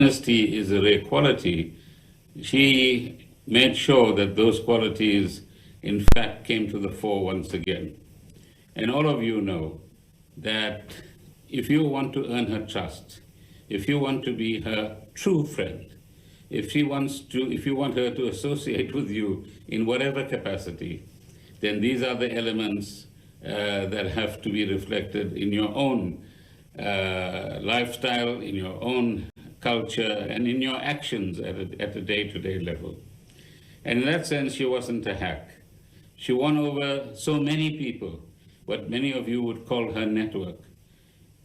honesty is a rare quality, she made sure that those qualities, in fact, came to the fore once again. And all of you know that if you want to earn her trust, if you want to be her true friend, if you want her to associate with you in whatever capacity, then these are the elements that have to be reflected in your own lifestyle, in your own culture, and in your actions at a day-to-day level. And in that sense, she wasn't a hack. She won over so many people, what many of you would call her network,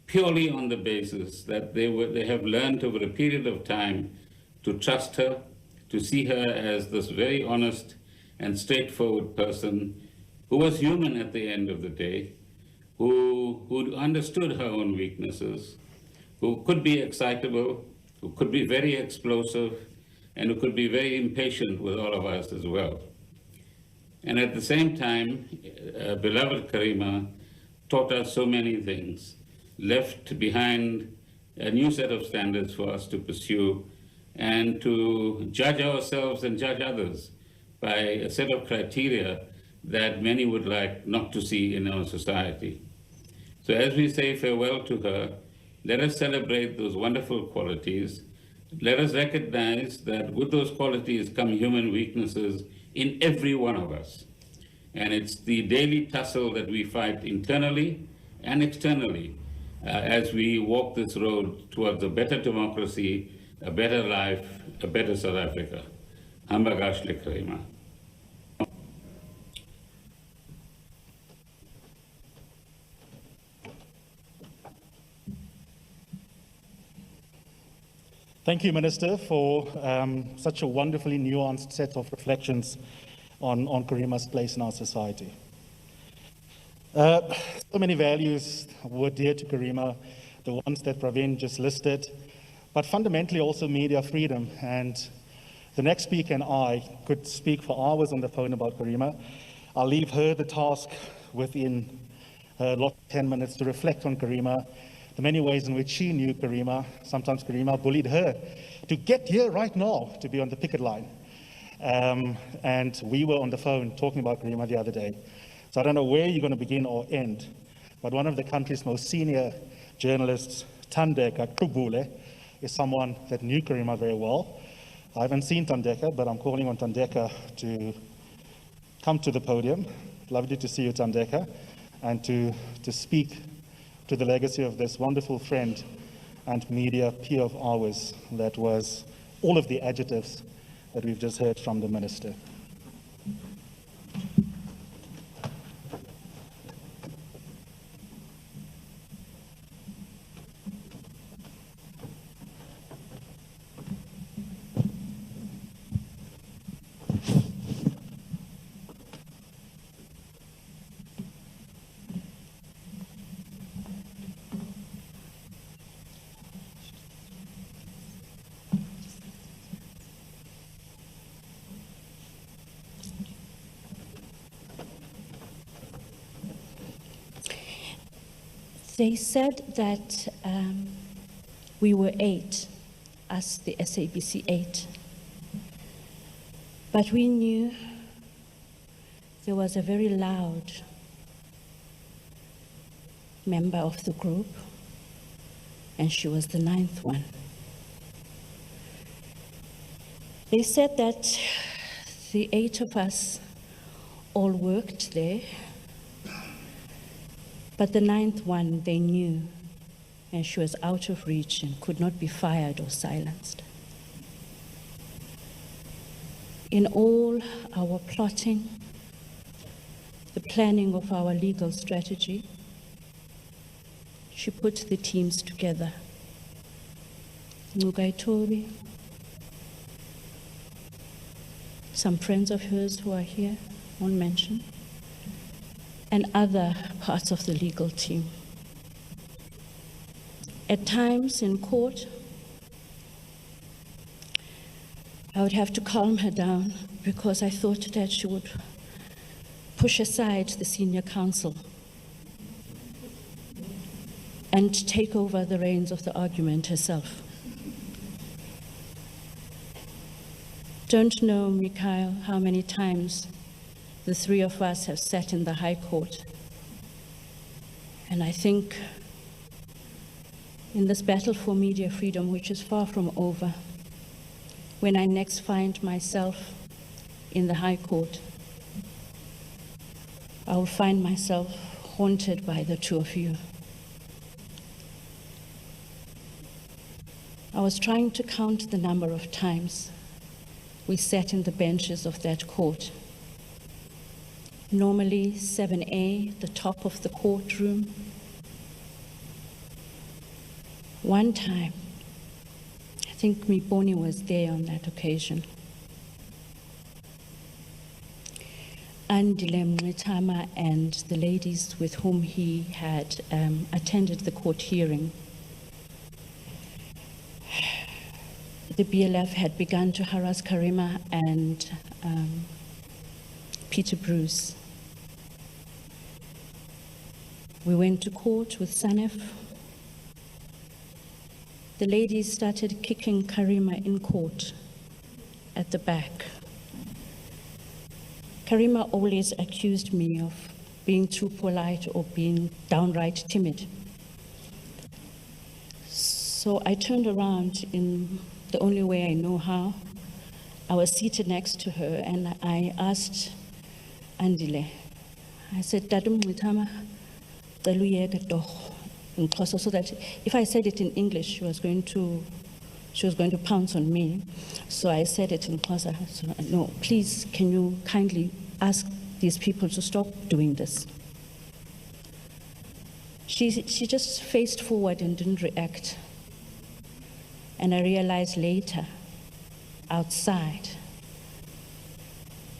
purely on the basis that they have learned over a period of time to trust her, to see her as this very honest and straightforward person who was human at the end of the day, who understood her own weaknesses, who could be excitable, who could be very explosive, and who could be very impatient with all of us as well. And at the same time, beloved Karima taught us so many things, left behind a new set of standards for us to pursue and to judge ourselves and judge others by a set of criteria that many would like not to see in our society. So as we say farewell to her, let us celebrate those wonderful qualities. Let us recognize that with those qualities come human weaknesses in every one of us. And it's the daily tussle that we fight internally and externally as we walk this road towards a better democracy, a better life, a better South Africa. Hambagash Karima. Thank you, Minister, for such a wonderfully nuanced set of reflections on Karima's place in our society. So many values were dear to Karima, the ones that Praveen just listed, but fundamentally also media freedom. And the next speaker and I could speak for hours on the phone about Karima. I'll leave her the task within her lot 10 minutes to reflect on Karima, the many ways in which she knew Karima. Sometimes Karima bullied her to get here right now to be on the picket line. And we were on the phone talking about Karima the other day. So I don't know where you're going to begin or end, but one of the country's most senior journalists, Thandeka Qubule, is someone that knew Karima very well. I haven't seen Thandeka, but I'm calling on Thandeka to come to the podium. Lovely to see you, Thandeka, and to speak to the legacy of this wonderful friend and media peer of ours that was all of the adjectives that we've just heard from the Minister. They said that we were 8, us the SABC 8. But we knew there was a very loud member of the group, and she was the 9th one. They said that the 8 of us all worked there, but the 9th one they knew, and she was out of reach and could not be fired or silenced. In all our plotting, the planning of our legal strategy, she put the teams together. Ngugai Tobi, some friends of hers who are here, won't mention, and other parts of the legal team. At times in court, I would have to calm her down because I thought that she would push aside the senior counsel and take over the reins of the argument herself. Don't know, Mikhail, how many times the three of us have sat in the High Court. And I think in this battle for media freedom, which is far from over, when I next find myself in the High Court, I will find myself haunted by the two of you. I was trying to count the number of times we sat in the benches of that court. Normally 7A, the top of the courtroom. One time, I think Miponi was there on that occasion. Andile Mngxitama and the ladies with whom he had attended the court hearing. The BLF had begun to harass Karima and Peter Bruce. We went to court with Sanef. The ladies started kicking Karima in court at the back. Karima always accused me of being too polite or being downright timid. So I turned around in the only way I know how. I was seated next to her and I asked Andile, I said, Tatu Mngxitama, cela uyeke in Xhosa, so that if I said it in English, she was going to pounce on me. So I said it in Xhosa. So, no, please, can you kindly ask these people to stop doing this? She just faced forward and didn't react. And I realized later, outside,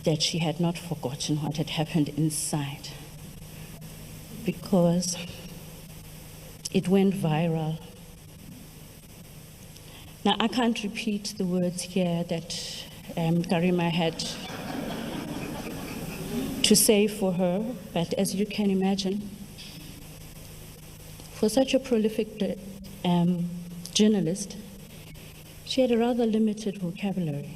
that she had not forgotten what had happened inside, because it went viral. Now, I can't repeat the words here that Karima had to say for her, but as you can imagine, for such a prolific journalist, she had a rather limited vocabulary.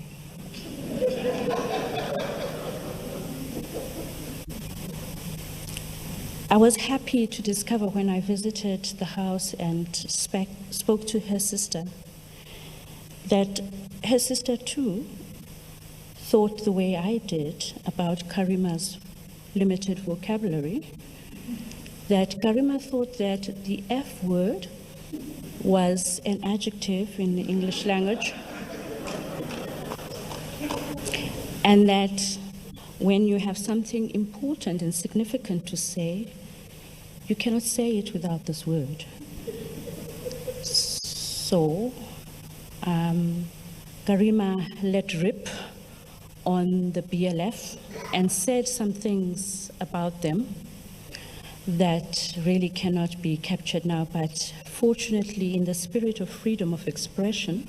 I was happy to discover when I visited the house and spoke to her sister that her sister too thought the way I did about Karima's limited vocabulary, that Karima thought that the F word was an adjective in the English language, and that when you have something important and significant to say, you cannot say it without this word. So, Karima let rip on the BLF and said some things about them that really cannot be captured now, but fortunately, in the spirit of freedom of expression,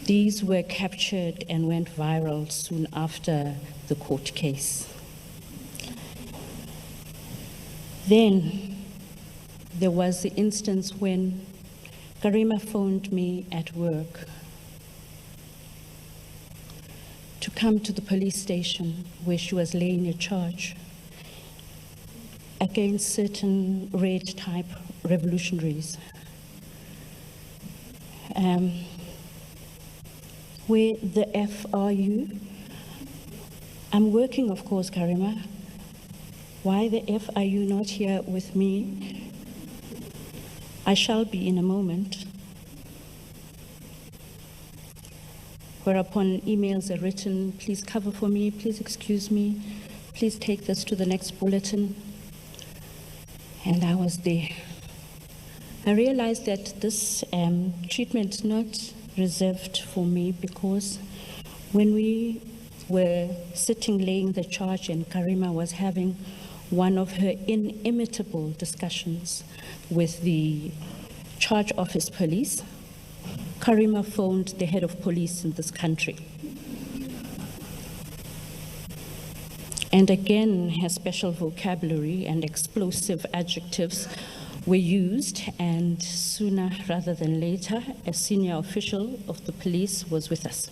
these were captured and went viral soon after the court case. Then there was the instance when Karima phoned me at work to come to the police station where she was laying a charge against certain red-type revolutionaries. Where the F are you? I'm working, of course, Karima. Why the F are you not here with me? I shall be in a moment. Whereupon emails are written, please cover for me, please excuse me, please take this to the next bulletin. And I was there. I realized that this treatment is not reserved for me, because when we were sitting laying the charge and Karima was having one of her inimitable discussions with the charge office police, Karima phoned the head of police in this country. And again, her special vocabulary and explosive adjectives were used, and sooner rather than later, a senior official of the police was with us.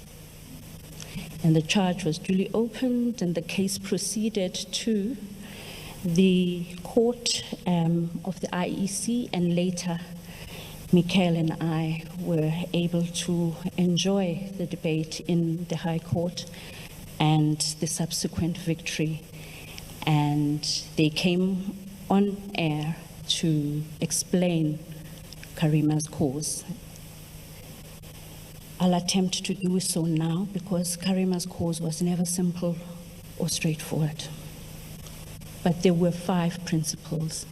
And the charge was duly opened, and the case proceeded to the court of the IEC, and later Michael and I were able to enjoy the debate in the High Court and the subsequent victory. And they came on air to explain Karima's cause. I'll attempt to do so now because Karima's cause was never simple or straightforward. But there were 5 principles.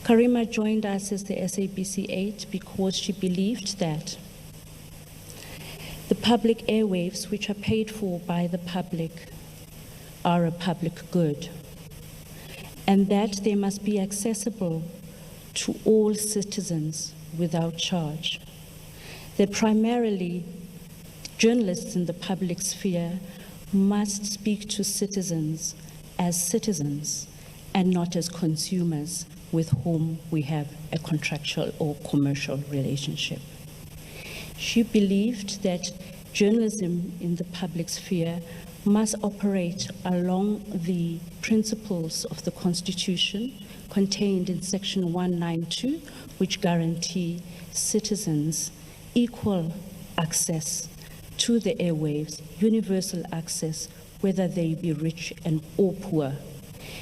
Karima joined us as the SABC 8 because she believed that the public airwaves, which are paid for by the public, are a public good, and that they must be accessible to all citizens without charge. That primarily journalists in the public sphere must speak to citizens and not as consumers with whom we have a contractual or commercial relationship. She believed that journalism in the public sphere must operate along the principles of the Constitution contained in Section 192, which guarantee citizens equal access to the airwaves, universal access, whether they be rich or poor.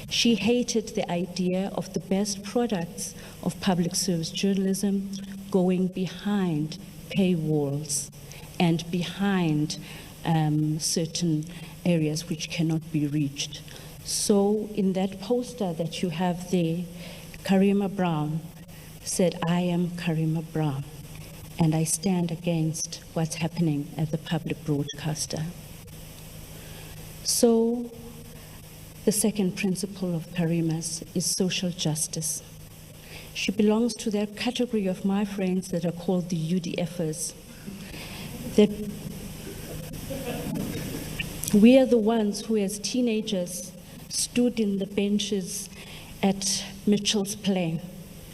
She hated the idea of the best products of public service journalism going behind paywalls and behind certain areas which cannot be reached. So in that poster that you have there, Karima Brown said, "I am Karima Brown, and I stand against what's happening at the public broadcaster." So the second principle of Karima's is social justice. She belongs to that category of my friends that are called the UDFers. That we are the ones who, as teenagers, stood in the benches at Mitchell's Plain,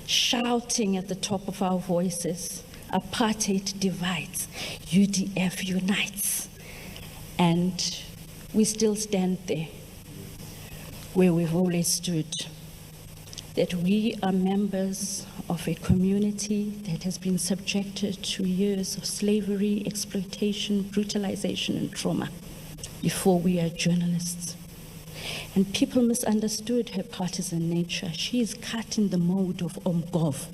shouting at the top of our voices, "Apartheid divides, UDF unites." And we still stand there, where we've always stood, that we are members of a community that has been subjected to years of slavery, exploitation, brutalization, and trauma before we are journalists. And people misunderstood her partisan nature. She is cut in the mode of Omgov,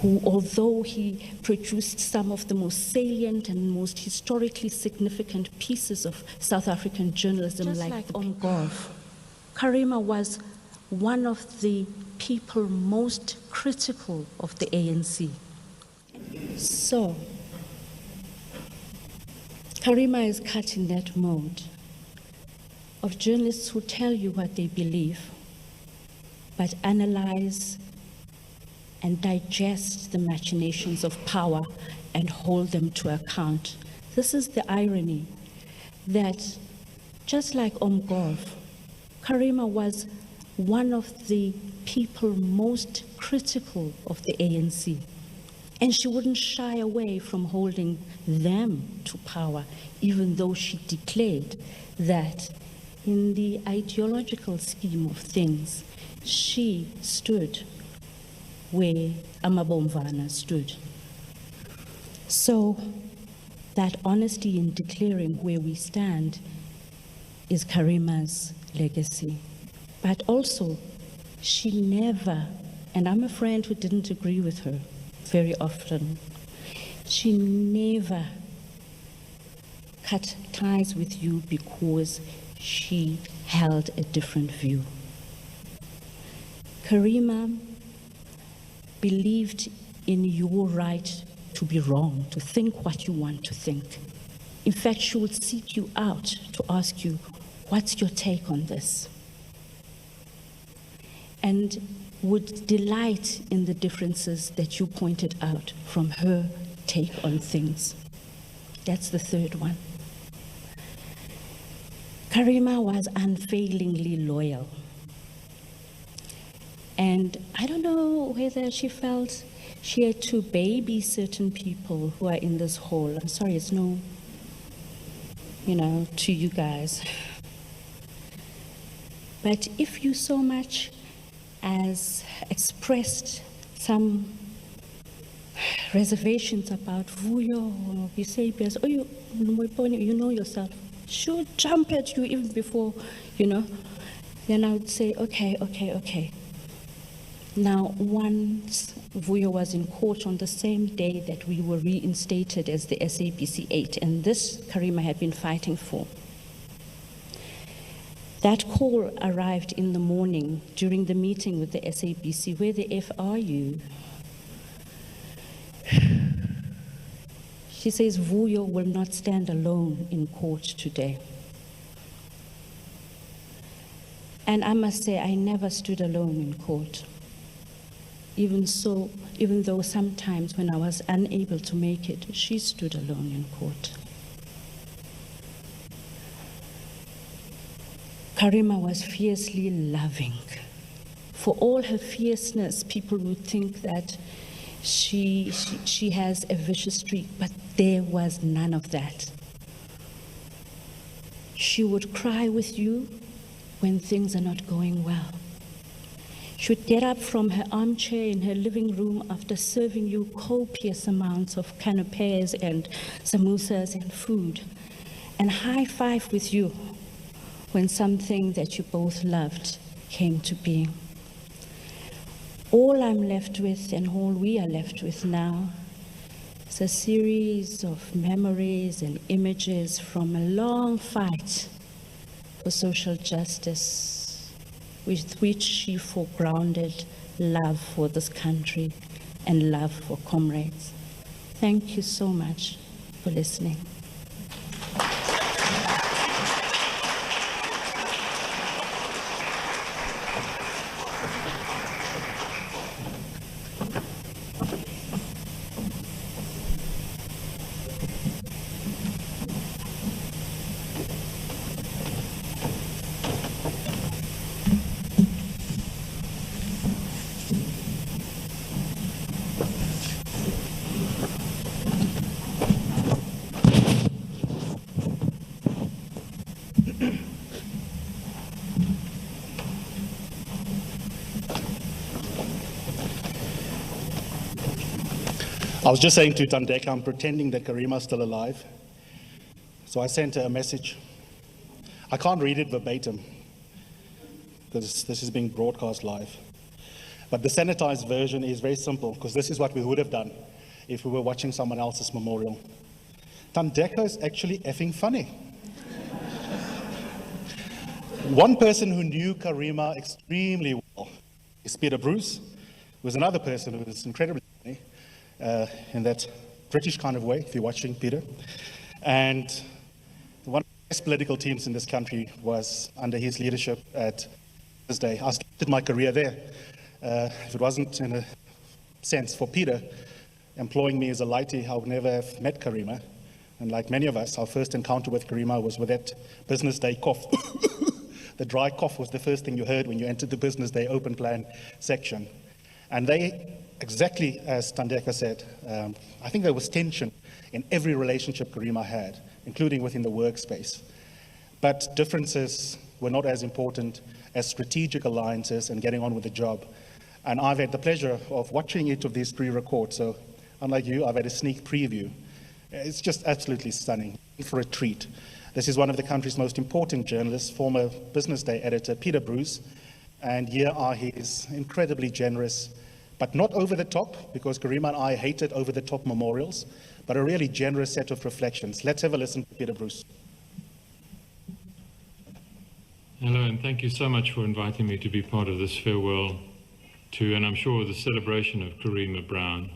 who, although he produced some of the most salient and most historically significant pieces of South African journalism, just like Omgov, Karima was one of the people most critical of the ANC. So, Karima is cut in that mode of journalists who tell you what they believe, but analyze and digest the machinations of power and hold them to account. This is the irony, that just like Omgov, Karima was one of the people most critical of the ANC. And she wouldn't shy away from holding them to power, even though she declared that in the ideological scheme of things, she stood where Amabomvana stood. So that honesty in declaring where we stand is Karima's legacy. But also, she never, and I'm a friend who didn't agree with her very often, she never cut ties with you because she held a different view. Karima believed in your right to be wrong, to think what you want to think. In fact, she would seek you out to ask you, "What's your take on this?" And would delight in the differences that you pointed out from her take on things. That's the third one. Karima was unfailingly loyal. And I don't know whether she felt she had to baby certain people who are in this hall. I'm sorry, it's no to you guys. But if you so much as expressed some reservations about Vuyo or Eusebius, or you know yourself, should jump at you even before, then I would say, okay. Now, once Vuyo was in court on the same day that we were reinstated as the SABC 8, and this Karima had been fighting for. That call arrived in the morning during the meeting with the SABC. Where the F are you? She says Vuyo will not stand alone in court today. And I must say, I never stood alone in court. Even though sometimes when I was unable to make it, she stood alone in court. Karima was fiercely loving. For all her fierceness, people would think that she has a vicious streak, but there was none of that. She would cry with you when things are not going well. She would get up from her armchair in her living room after serving you copious amounts of canapes and samosas and food, and high five with you when something that you both loved came to be. All I'm left with, and all we are left with now, is a series of memories and images from a long fight for social justice, with which she foregrounded love for this country and love for comrades. Thank you so much for listening. I was just saying to Tandeka, I'm pretending that Karima's still alive. So I sent her a message. I can't read it verbatim because this is being broadcast live. But the sanitized version is very simple, because this is what we would have done if we were watching someone else's memorial. Tandeka is actually effing funny. One person who knew Karima extremely well is Peter Bruce, who was another person who was incredibly funny. In that British kind of way, if you're watching Peter. And one of the best political teams in this country was under his leadership at this day. I started my career there. If it wasn't in a sense for Peter employing me as a lightie, I would never have met Karima. And like many of us, our first encounter with Karima was with that business day cough. The dry cough was the first thing you heard when you entered the business day open plan section. And they, exactly as Tandeka said, I think there was tension in every relationship Karima had, including within the workspace. But differences were not as important as strategic alliances and getting on with the job. And I've had the pleasure of watching each of these pre-records. So unlike you, I've had a sneak preview. It's just absolutely stunning, for a treat. This is one of the country's most important journalists, former Business Day editor, Peter Bruce. And here are his incredibly generous, but not over the top, because Karima and I hated over the top memorials, but a really generous set of reflections. Let's have a listen to Peter Bruce. Hello, and thank you so much for inviting me to be part of this farewell to, and I'm sure the celebration of Karima Brown.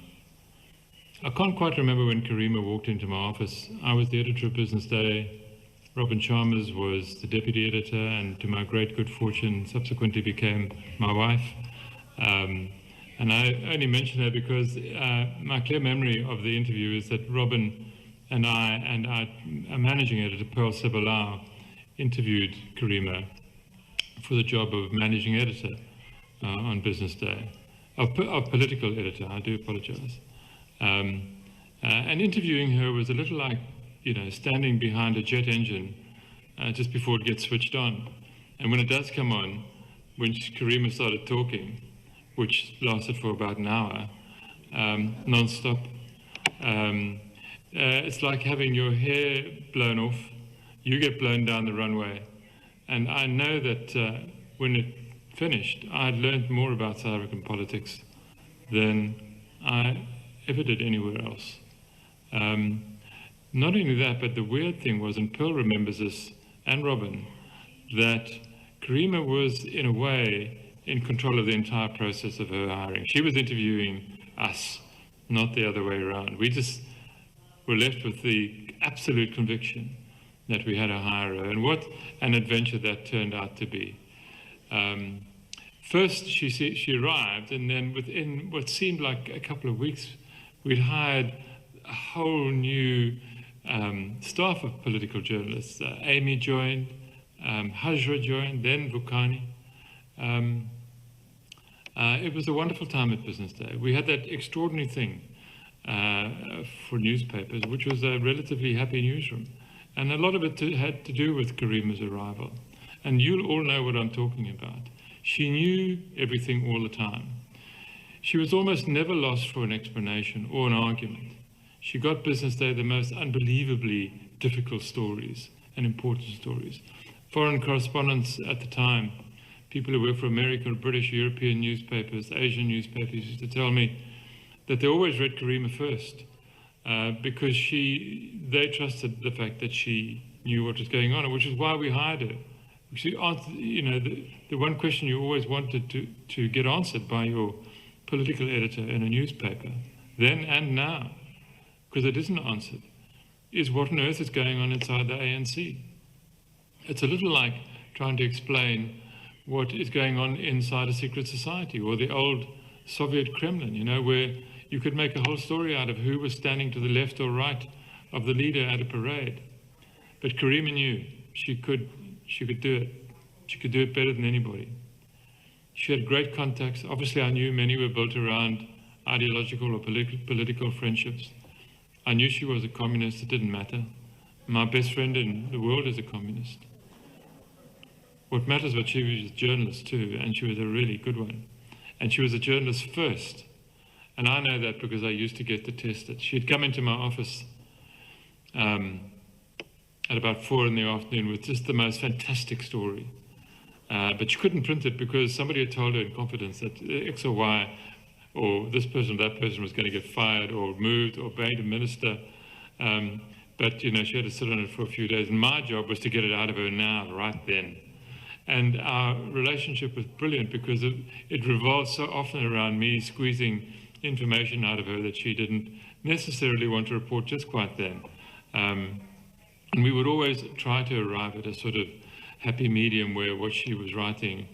I can't quite remember when Karima walked into my office. I was the editor of Business Day. Robin Chalmers was the deputy editor, and to my great good fortune, subsequently became my wife. And I only mention her because my clear memory of the interview is that Robin and I and our managing editor, Pearl Sibalau, interviewed Karima for the job of managing editor on Business Day, of political editor, I do apologize. And interviewing her was a little like standing behind a jet engine just before it gets switched on. And when it does come on, when Karima started talking, which lasted for about an hour, non-stop, it's like having your hair blown off. You get blown down the runway. And I know that when it finished, I had learned more about South African politics than I ever did anywhere else. Not only that, but the weird thing was, and Pearl remembers this, and Robin, that Karima was, in a way, in control of the entire process of her hiring. She was interviewing us, not the other way around. We just were left with the absolute conviction that we had to hire her, and what an adventure that turned out to be. First, she arrived, and then within what seemed like a couple of weeks, we'd hired a whole new staff of political journalists. Amy joined, Hajra joined, then Vukani. It was a wonderful time at Business Day. We had that extraordinary thing for newspapers, which was a relatively happy newsroom. And a lot of it had to do with Karima's arrival. And you'll all know what I'm talking about. She knew everything all the time. She was almost never lost for an explanation or an argument. She got Business Day the most unbelievably difficult stories and important stories. Foreign correspondents at the time, people who worked for American, British, European newspapers, Asian newspapers, used to tell me that they always read Karima first because they trusted the fact that she knew what was going on, which is why we hired her. She answered, the one question you always wanted to get answered by your political editor in a newspaper, then and now, because it isn't answered, is what on earth is going on inside the ANC. It's a little like trying to explain what is going on inside a secret society or the old Soviet Kremlin, where you could make a whole story out of who was standing to the left or right of the leader at a parade. But Karima knew she could do it. She could do it better than anybody. She had great contacts. Obviously, I knew many were built around ideological or political friendships. I knew she was a communist. It didn't matter. My best friend in the world is a communist. What matters was she was a journalist too, and she was a really good one. And she was a journalist first. And I know that because I used to get to test it. She'd come into my office at about 4 in the afternoon with just the most fantastic story. But she couldn't print it because somebody had told her in confidence that X or Y, or this person or that person was going to get fired or moved or made a minister. But, she had to sit on it for a few days. And my job was to get it out of her now, right then. And our relationship was brilliant because it revolved so often around me squeezing information out of her that she didn't necessarily want to report just quite then. And we would always try to arrive at a sort of happy medium where what she was writing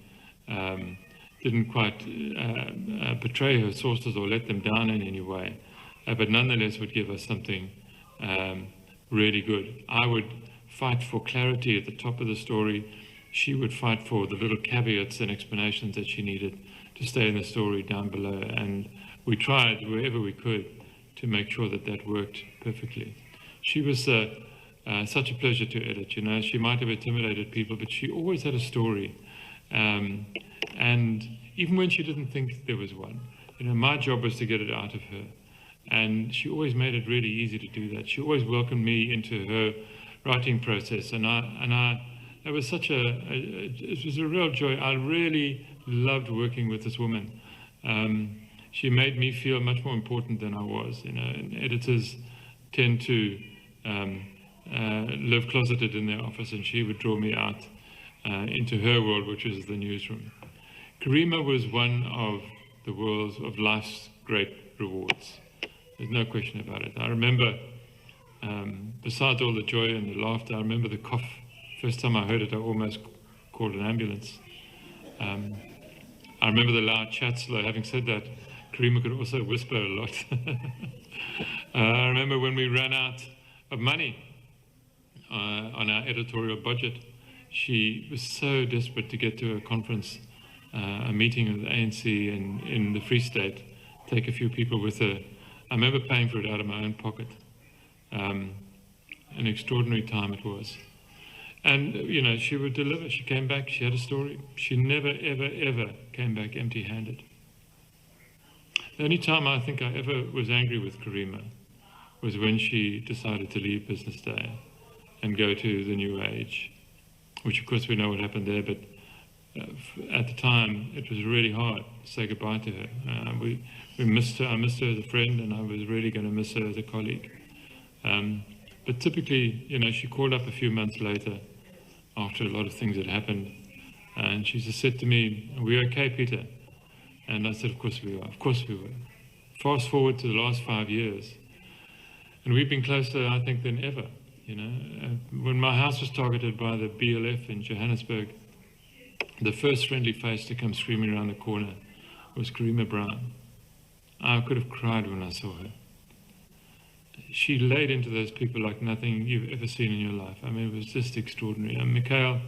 didn't quite betray her sources or let them down in any way, but nonetheless would give us something really good. I would fight for clarity at the top of the story. She would fight for the little caveats and explanations that she needed to stay in the story down below. And we tried wherever we could to make sure that that worked perfectly. She was such a pleasure to edit. She might have intimidated people, but she always had a story. And even when she didn't think there was one, my job was to get it out of her. And she always made it really easy to do that. She always welcomed me into her writing process. And it was it was a real joy. I really loved working with this woman. She made me feel much more important than I was. And editors tend to live closeted in their office, and she would draw me out into her world, which is the newsroom. Karima was one of life's great rewards. There's no question about it. I remember, besides all the joy and the laughter, I remember the cough. First time I heard it, I almost called an ambulance. I remember the loud chats, though. Having said that, Karima could also whisper a lot. I remember when we ran out of money on our editorial budget, she was so desperate to get to a conference, a meeting of the ANC in the Free State, take a few people with her. I remember paying for it out of my own pocket. an extraordinary time it was. And, you know, she would deliver. She came back, she had a story. She never, ever, ever came back empty-handed. The only time I think I ever was angry with Karima was when she decided to leave Business Day and go to the New Age, which of course we know what happened there, but at the time it was really hard to say goodbye to her. We missed her. I missed her as a friend, and I was really going to miss her as a colleague. But typically, you know, she called up a few months later after a lot of things had happened, and she just said to me, "Are we okay, Peter?" And I said, "Of course we are, of course we were." Fast forward to the last 5 years, and we've been closer, I think, than ever. You know, when my house was targeted by the BLF in Johannesburg, the first friendly face to come screaming around the corner was Karima Brown. I could have cried when I saw her. She laid into those people like nothing you've ever seen in your life. I mean, it was just extraordinary. And Mikhail,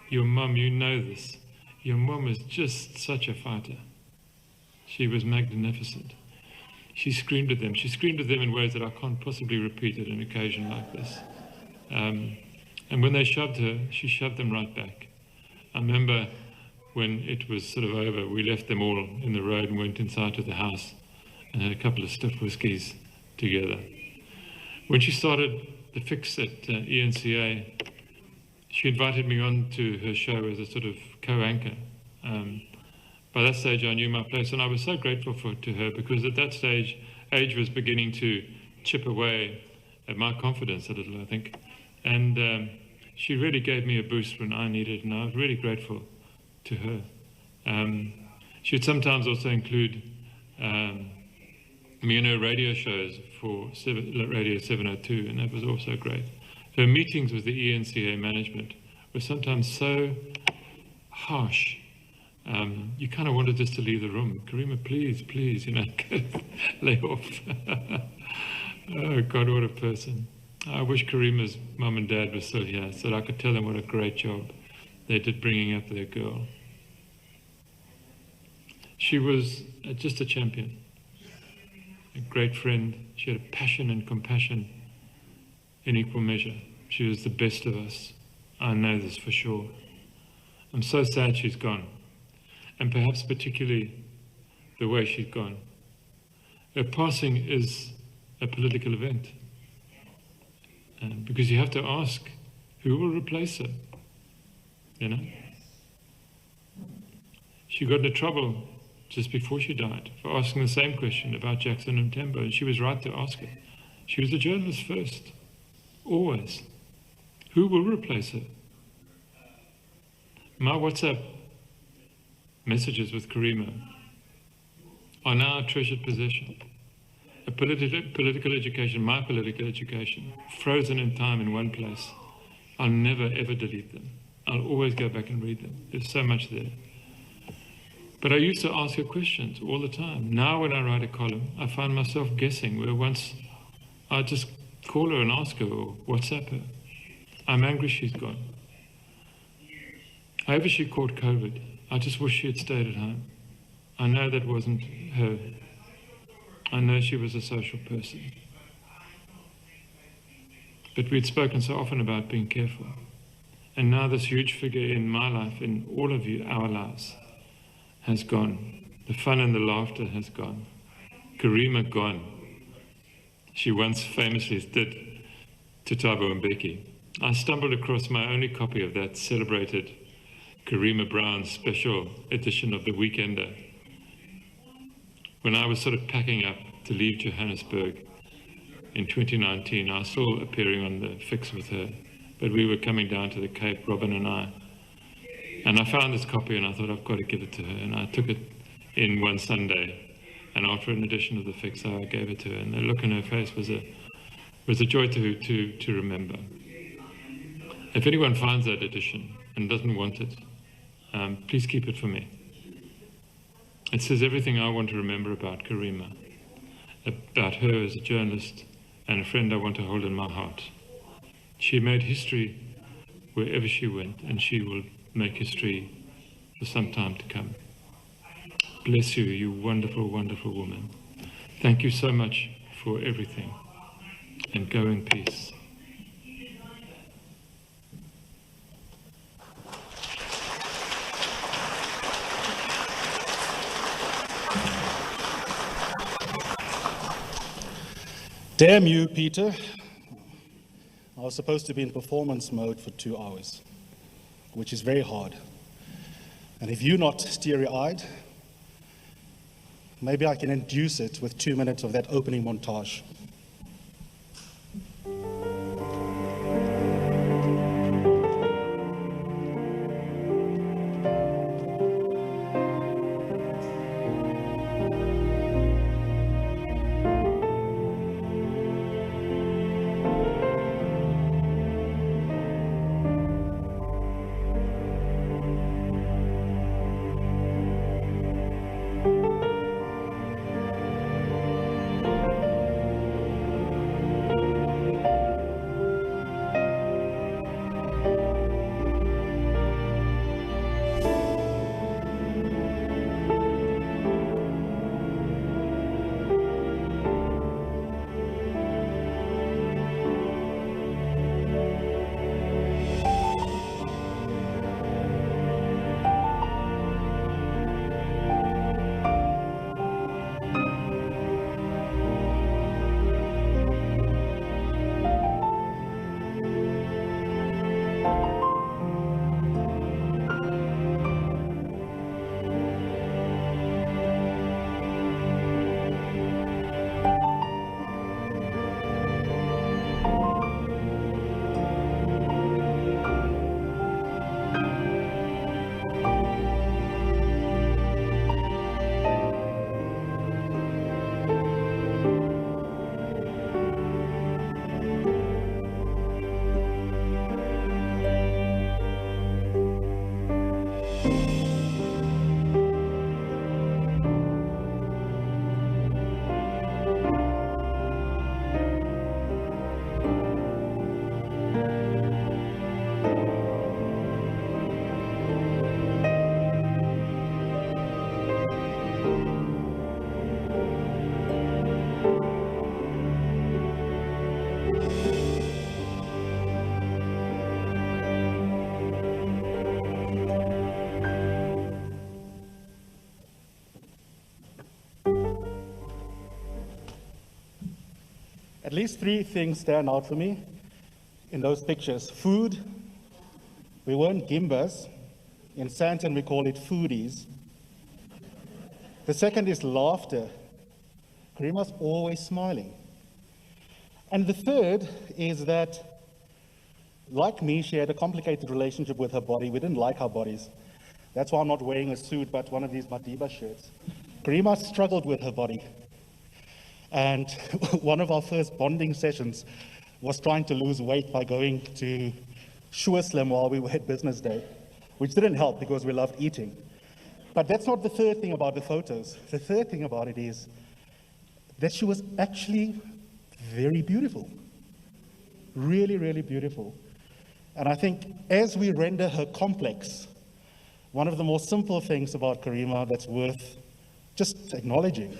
your mum, you know this. Your mum was just such a fighter. She was magnificent. She screamed at them. She screamed at them in ways that I can't possibly repeat at an occasion like this. And when they shoved her, she shoved them right back. I remember when it was sort of over, we left them all in the road and went inside to the house and had a couple of stiff whiskies together. When she started the fix at ENCA, she invited me on to her show as a sort of co-anchor. By that stage, I knew my place, and I was so grateful to her, because at that stage, age was beginning to chip away at my confidence a little, I think. And she really gave me a boost when I needed it, and I was really grateful to her. She would sometimes also include me in her radio shows for Radio 702, and that was also great. Her meetings with the ENCA management were sometimes so harsh. You kind of wanted just to leave the room. Karima, please, please, you know, lay off. Oh, God, what a person. I wish Karima's mum and dad were still here so that I could tell them what a great job they did bringing up their girl. She was just a champion, a great friend. She had a passion and compassion in equal measure. She was the best of us. I know this for sure. I'm so sad she's gone, and perhaps particularly the way she's gone. Her passing is a political event, because you have to ask, who will replace her? You know? She got into trouble just before she died for asking the same question about Jackson and Mthembu, and she was right to ask it. She was the journalist first, always. Who will replace her? My WhatsApp messages with Karima are now a treasured possession. A political education, my political education, frozen in time in one place. I'll never ever delete them. I'll always go back and read them. There's so much there. But I used to ask her questions all the time. Now when I write a column, I find myself guessing where once I'd just call her and ask her or WhatsApp her. I'm angry she's gone. However she caught COVID, I just wish she had stayed at home. I know that wasn't her. I know she was a social person. But we'd spoken so often about being careful. And now this huge figure in my life, in all of our lives, has gone. The fun and the laughter has gone. Karima gone. She once famously did to Thabo Mbeki. I stumbled across my only copy of that celebrated Karima Brown special edition of The Weekender when I was sort of packing up to leave Johannesburg in 2019. I was still appearing on the fix with her, but we were coming down to the Cape, Robin and I. And I found this copy and I thought, I've got to give it to her. And I took it in one Sunday. And after an edition of the fix, I gave it to her. And the look in her face was a joy to remember. If anyone finds that edition and doesn't want it, please keep it for me. It says everything I want to remember about Karima, about her as a journalist and a friend I want to hold in my heart. She made history wherever she went, and she will make history for some time to come. Bless you, you wonderful, wonderful woman. Thank you so much for everything. and go in peace. Damn you, Peter. I was supposed to be in performance mode for 2 hours, which is very hard. And if you're not teary-eyed, maybe I can induce it with 2 minutes of that opening montage. At least 3 things stand out for me in those pictures. Food, we weren't gimbas. In Santon, we call it foodies. The second is laughter. Karima's always smiling. And the third is that, like me, she had a complicated relationship with her body. We didn't like our bodies. That's why I'm not wearing a suit, but one of these Madiba shirts. Karima struggled with her body. And one of our first bonding sessions was trying to lose weight by going to Sure Slim while we were at business day, which didn't help because we loved eating. But that's not the third thing about the photos. The third thing about it is that she was actually very beautiful. Really, really beautiful. And I think as we render her complex, one of the most simple things about Karima that's worth just acknowledging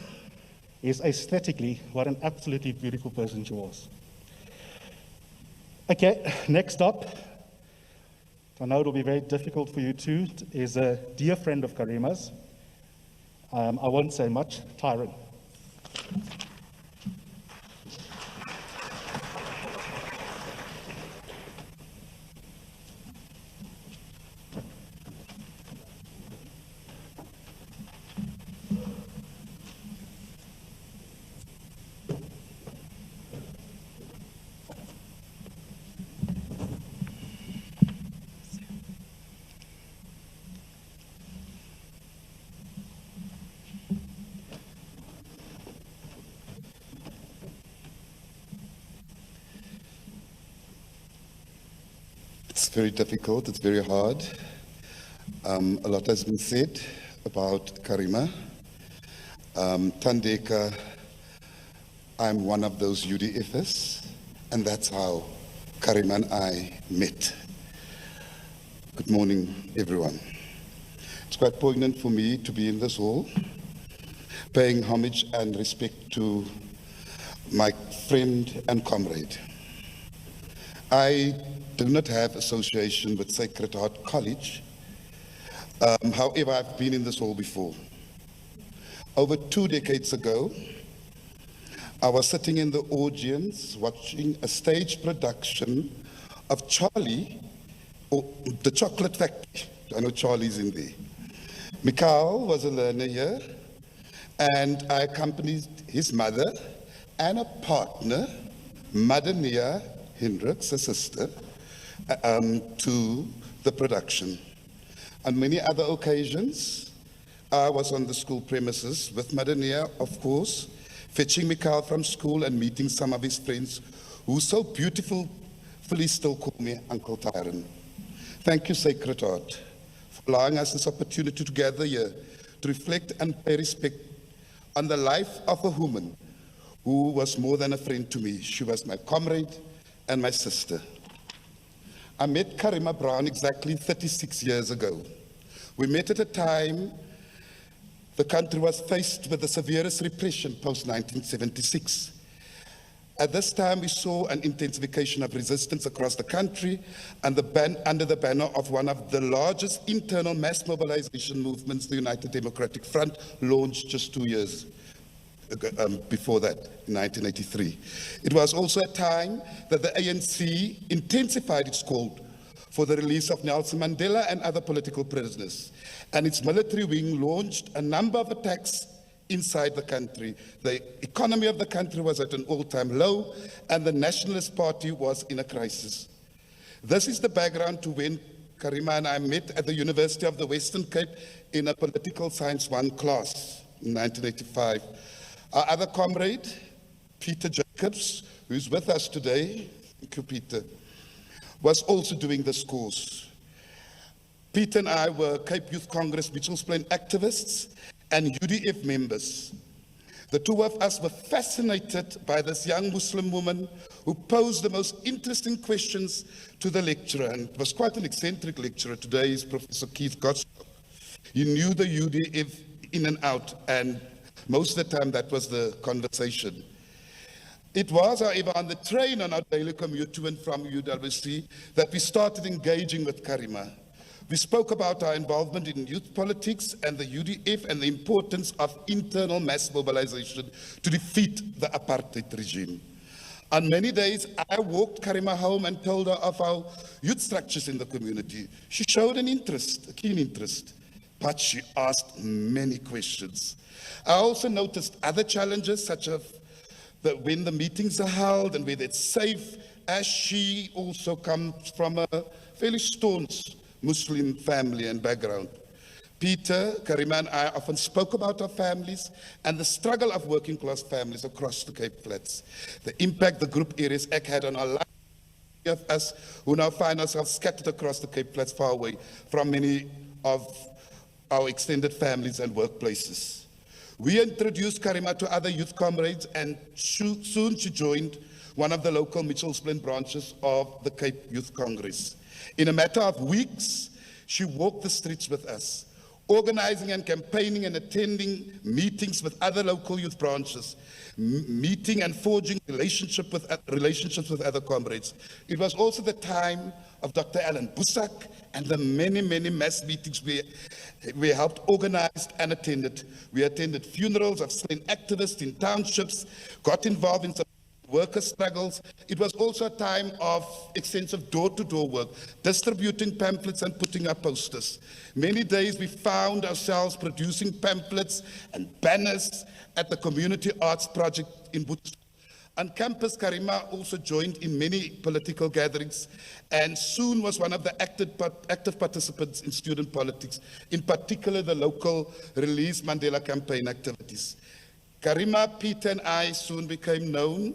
is aesthetically what an absolutely beautiful person she was. Okay, next up, I know it'll be very difficult for you too, is a dear friend of Karima's. I won't say much, Tyron. It's very difficult, it's very hard. A lot has been said about Karima. Thandeka, I'm one of those UDFs, and that's how Karima and I met. Good morning, everyone. It's quite poignant for me to be in this hall, paying homage and respect to my friend and comrade. I do not have association with Sacred Heart College. However, I've been in this hall before. Over 2 decades ago, I was sitting in the audience watching a stage production of Charlie, or the Chocolate Factory. I know Charlie's in there. Mikhail was a learner here, and I accompanied his mother and a partner, Madania Hendricks, a sister, to the production. On many other occasions, I was on the school premises with Madania, of course, fetching Mikhail from school and meeting some of his friends who so beautifully still call me Uncle Tyron. Thank you, Sacred Heart, for allowing us this opportunity to gather here to reflect and pay respect on the life of a woman who was more than a friend to me. She was my comrade and my sister. I met Karima Brown exactly 36 years ago. We met at a time the country was faced with the severest repression post-1976. At this time, we saw an intensification of resistance across the country and under the banner of one of the largest internal mass mobilization movements, the United Democratic Front, launched just 2 years before that, in 1983. It was also a time that the ANC intensified its call for the release of Nelson Mandela and other political prisoners, and its military wing launched a number of attacks inside the country. The economy of the country was at an all-time low, and the Nationalist Party was in a crisis. This is the background to when Karima and I met at the University of the Western Cape in a Political Science 1 class in 1985. Our other comrade, Peter Jacobs, who's with us today, thank you, Peter, was also doing this course. Peter and I were Cape Youth Congress Mitchells Plain activists and UDF members. The two of us were fascinated by this young Muslim woman who posed the most interesting questions to the lecturer, and was quite an eccentric lecturer. Today is Professor Keith Gottschalk. He knew the UDF in and out, and most of the time that was the conversation. It was, however, on the train on our daily commute to and from UWC that we started engaging with Karima. We spoke about our involvement in youth politics and the UDF and the importance of internal mass mobilization to defeat the apartheid regime. On many days, I walked Karima home and told her of our youth structures in the community. She showed an interest, a keen interest, but she asked many questions. I also noticed other challenges, such as when the meetings are held and whether it's safe, as she also comes from a fairly staunch Muslim family and background. Peter, Karima and I often spoke about our families and the struggle of working class families across the Cape Flats, the impact the Group Areas Act had on our lives, of us who now find ourselves scattered across the Cape Flats, far away from many of our extended families and workplaces. We introduced Karima to other youth comrades, and soon she joined one of the local Mitchells Plain branches of the Cape Youth Congress. In a matter of weeks, she walked the streets with us, organizing and campaigning and attending meetings with other local youth branches, meeting and forging relationships with other comrades. It was also the time of Dr. Alan Busak and the many, many mass meetings we helped organize and attended. We attended funerals of slain activists in townships, got involved in some worker struggles. It was also a time of extensive door-to-door work, distributing pamphlets and putting up posters. Many days we found ourselves producing pamphlets and banners at the Community Arts Project in Botswana. On campus, Karima also joined in many political gatherings and soon was one of the active participants in student politics, in particular the local Release Mandela campaign activities. Karima, Peter, and I soon became known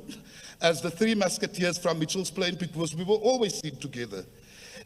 as the Three Musketeers from Mitchells Plain because we were always seen together.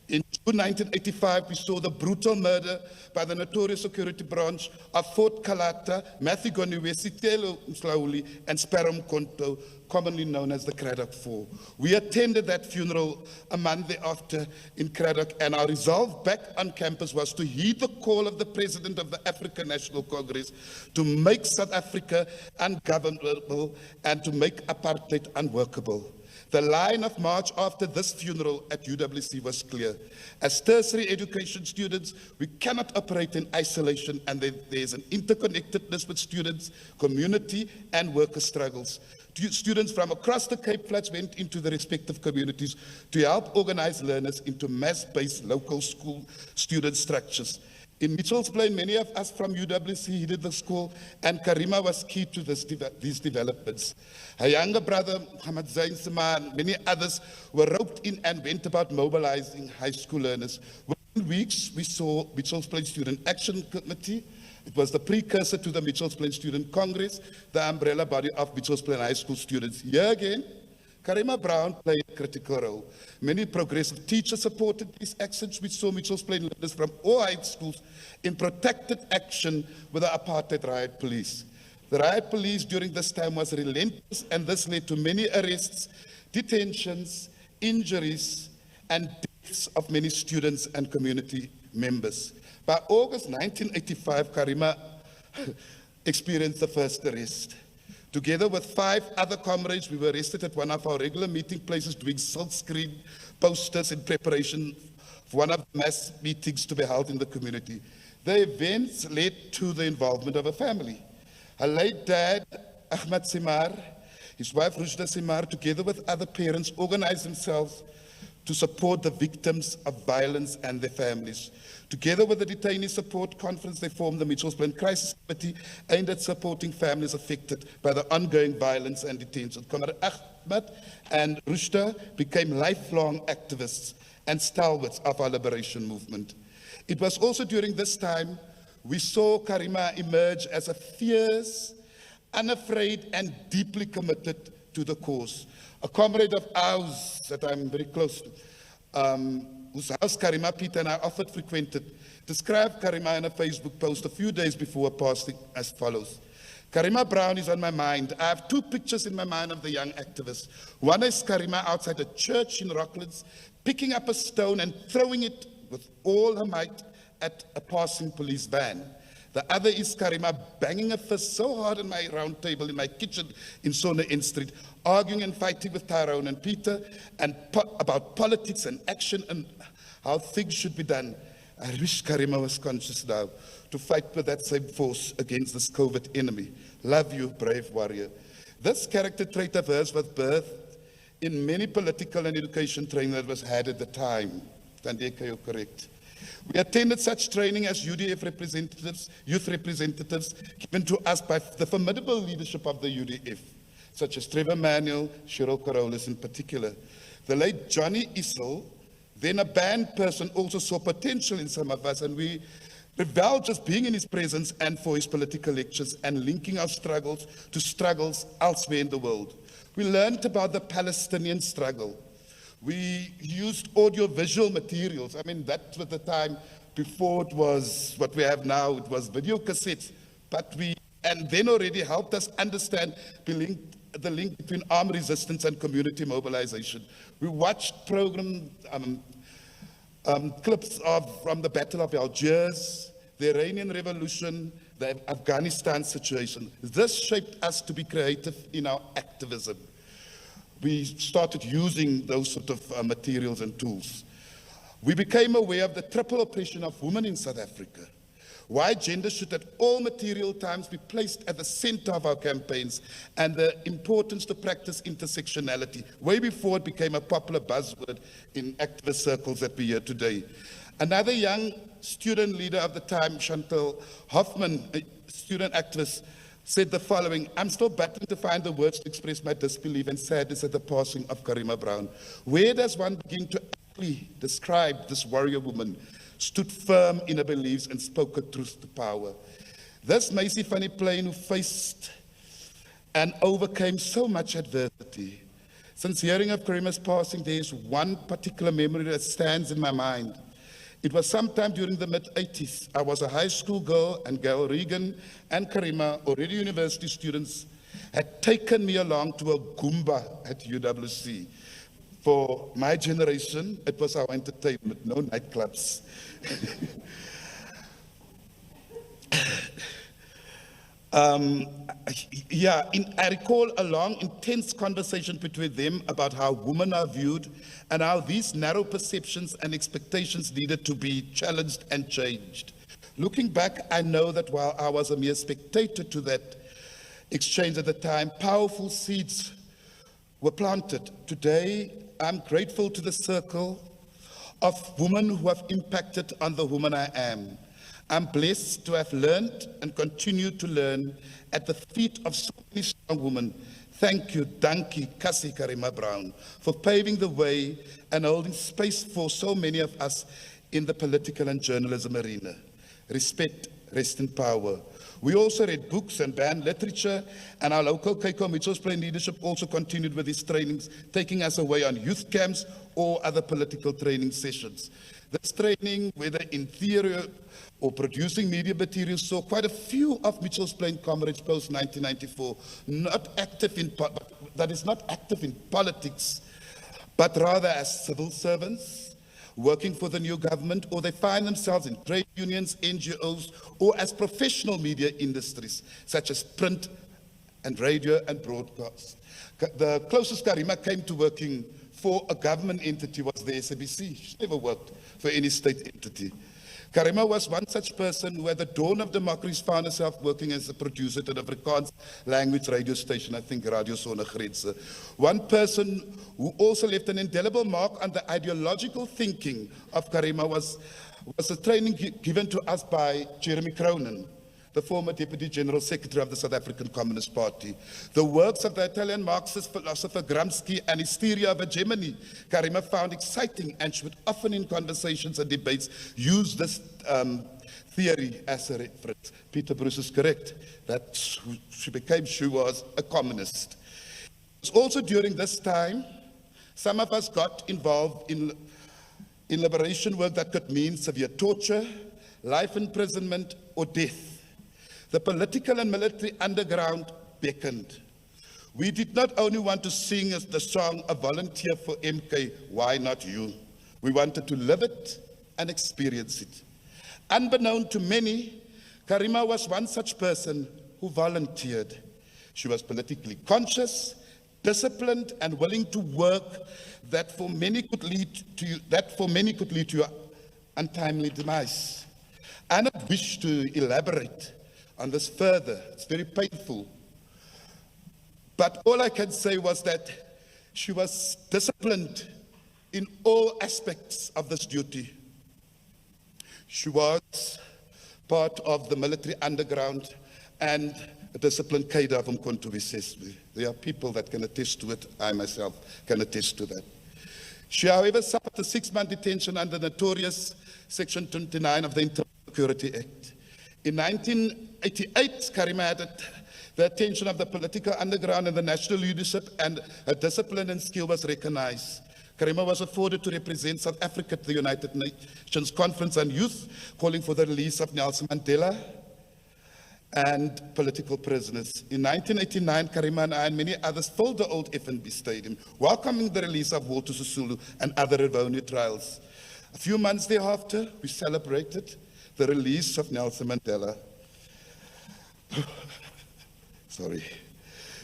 In June 1985, we saw the brutal murder by the notorious security branch of Fort Kalata, Matthew Goniwe, Sitelo Mslauli, and Sparrow Mkonto, commonly known as the Cradock Four. We attended that funeral a month thereafter in Cradock, and our resolve back on campus was to heed the call of the President of the African National Congress to make South Africa ungovernable and to make apartheid unworkable. The line of march after this funeral at UWC was clear. As tertiary education students, we cannot operate in isolation, and there's an interconnectedness with students, community, and worker struggles. Students from across the Cape Flats went into the respective communities to help organize learners into mass-based local school student structures. In Mitchell's Plain, many of us from UWC headed the school, and Karima was key to these developments. Her younger brother, Muhammad Zain Samar, and many others were roped in and went about mobilizing high school learners. Within weeks, we saw Mitchell's Plain Student Action Committee. It was the precursor to the Mitchell's Plain Student Congress, the umbrella body of Mitchell's Plain High School students. Here again, Karima Brown played a critical role. Many progressive teachers supported these actions. We saw Mitchell's Plain learners from all high schools in protected action with the apartheid riot police. The riot police during this time was relentless, and this led to many arrests, detentions, injuries, and deaths of many students and community members. By August 1985, Karima experienced the first arrest. Together with 5 other comrades, we were arrested at one of our regular meeting places doing silkscreen posters in preparation for one of the mass meetings to be held in the community. The events led to the involvement of a family. Her late dad, Ahmad Simar, his wife Rushda Simar, together with other parents, organized themselves to support the victims of violence and their families. Together with the Detainee Support Conference, they formed the Mitchell's Plain Crisis Committee aimed at supporting families affected by the ongoing violence and detention. Comrade Ahmad and Rushda became lifelong activists and stalwarts of our liberation movement. It was also during this time we saw Karima emerge as a fierce, unafraid, and deeply committed to the cause. A comrade of ours that I'm very close to, whose house Karima, Peter, and I often frequented, described Karima in a Facebook post a few days before her passing as follows. Karima Brown is on my mind. I have 2 pictures in my mind of the young activist. One is Karima outside a church in Rocklands, picking up a stone and throwing it with all her might at a passing police van. The other is Karima banging a fist so hard on my round table in my kitchen in Sonne Street, arguing and fighting with Tyrone and Peter and about politics and action and how things should be done. I wish Karima was conscious now to fight with that same force against this COVID enemy. Love you, brave warrior. This character trait of hers was birthed in many political and education training that was had at the time. Tandeka, you're correct. We attended such training as UDF representatives, youth representatives, given to us by the formidable leadership of the UDF, such as Trevor Manuel, Cheryl Carolus in particular. The late Johnny Issel, then a band person, also saw potential in some of us, and we reveled just being in his presence and for his political lectures and linking our struggles to struggles elsewhere in the world. We learned about the Palestinian struggle. We used audio-visual materials. I mean, that was the time before it was what we have now. It was video cassettes. And then already helped us understand the link between armed resistance and community mobilization. We watched program clips from the Battle of Algiers, the Iranian Revolution, the Afghanistan situation. This shaped us to be creative in our activism. We started using those sort of materials and tools. We became aware of the triple oppression of women in South Africa. Why gender should at all material times be placed at the center of our campaigns, and the importance to practice intersectionality, way before it became a popular buzzword in activist circles that we hear today. Another young student leader of the time, Chantal Hoffman, a student activist, said the following: I'm still battling to find the words to express my disbelief and sadness at the passing of Karima Brown. Where does one begin to aptly describe this warrior woman? Stood firm in her beliefs and spoke her truth to power. This Macy Fanny Plain, who faced and overcame so much adversity, Since hearing of Karima's passing, there is one particular memory that stands in my mind. It was sometime during the mid-80s. I was a high school girl, and Gail Regan and Karima, already university students, had taken me along to a Goomba at UWC. For my generation, it was our entertainment, no nightclubs. I recall a long, intense conversation between them about how women are viewed and how these narrow perceptions and expectations needed to be challenged and changed. Looking back, I know that while I was a mere spectator to that exchange at the time, powerful seeds were planted. Today, I'm grateful to the circle of women who have impacted on the woman I am. I'm blessed to have learned and continue to learn at the feet of so many strong women. Thank you, Dankie, Cassie Karima Brown, for paving the way and holding space for so many of us in the political and journalism arena. Respect, rest in power. We also read books and banned literature, and our local Keiko Mitchell's Plain Leadership also continued with these trainings, taking us away on youth camps or other political training sessions. This training, whether in theory or producing media materials, saw quite a few of Mitchell's Plain comrades post-1994 not active in politics, but rather as civil servants, working for the new government, or they find themselves in trade unions, NGOs, or as professional media industries, such as print and radio and broadcast. The closest Karima came to working for a government entity was the SABC. She never worked for any state entity. Karima was one such person who at the dawn of democracy found herself working as a producer at an Afrikaans language radio station, I think Radio Sonder Grense. One person who also left an indelible mark on the ideological thinking of Karima was a training given to us by Jeremy Cronin, the former Deputy General Secretary of the South African Communist Party. The works of the Italian Marxist philosopher Gramsci and his theory of hegemony, Karima found exciting, and she would often in conversations and debates use this theory as a reference. Peter Bruce is correct, that she was a communist. It was also during this time, some of us got involved in liberation work that could mean severe torture, life imprisonment, or death. The political and military underground beckoned. We did not only want to sing as the song "A Volunteer for MK, Why Not You?" We wanted to live it and experience it. Unbeknown to many, Karima was one such person who volunteered. She was politically conscious, disciplined, and willing to work that for many could lead to your untimely demise. I don't wish to elaborate on this further. It's very painful. But all I can say was that she was disciplined in all aspects of this duty. She was part of the military underground and a disciplined cadre of Umkhonto we Sesame. There are people that can attest to it. I myself can attest to that. She, however, suffered a 6-month detention under the notorious Section 29 of the Internal Security Act. In 1988, Karima had the attention of the political underground and the national leadership, and her discipline and skill was recognized. Karima was afforded to represent South Africa at the United Nations Conference on Youth, calling for the release of Nelson Mandela and political prisoners. In 1989, Karima and I and many others filled the old FNB Stadium, welcoming the release of Walter Sisulu and other Rivonia trials. A few months thereafter, we celebrated the release of Nelson Mandela. Sorry.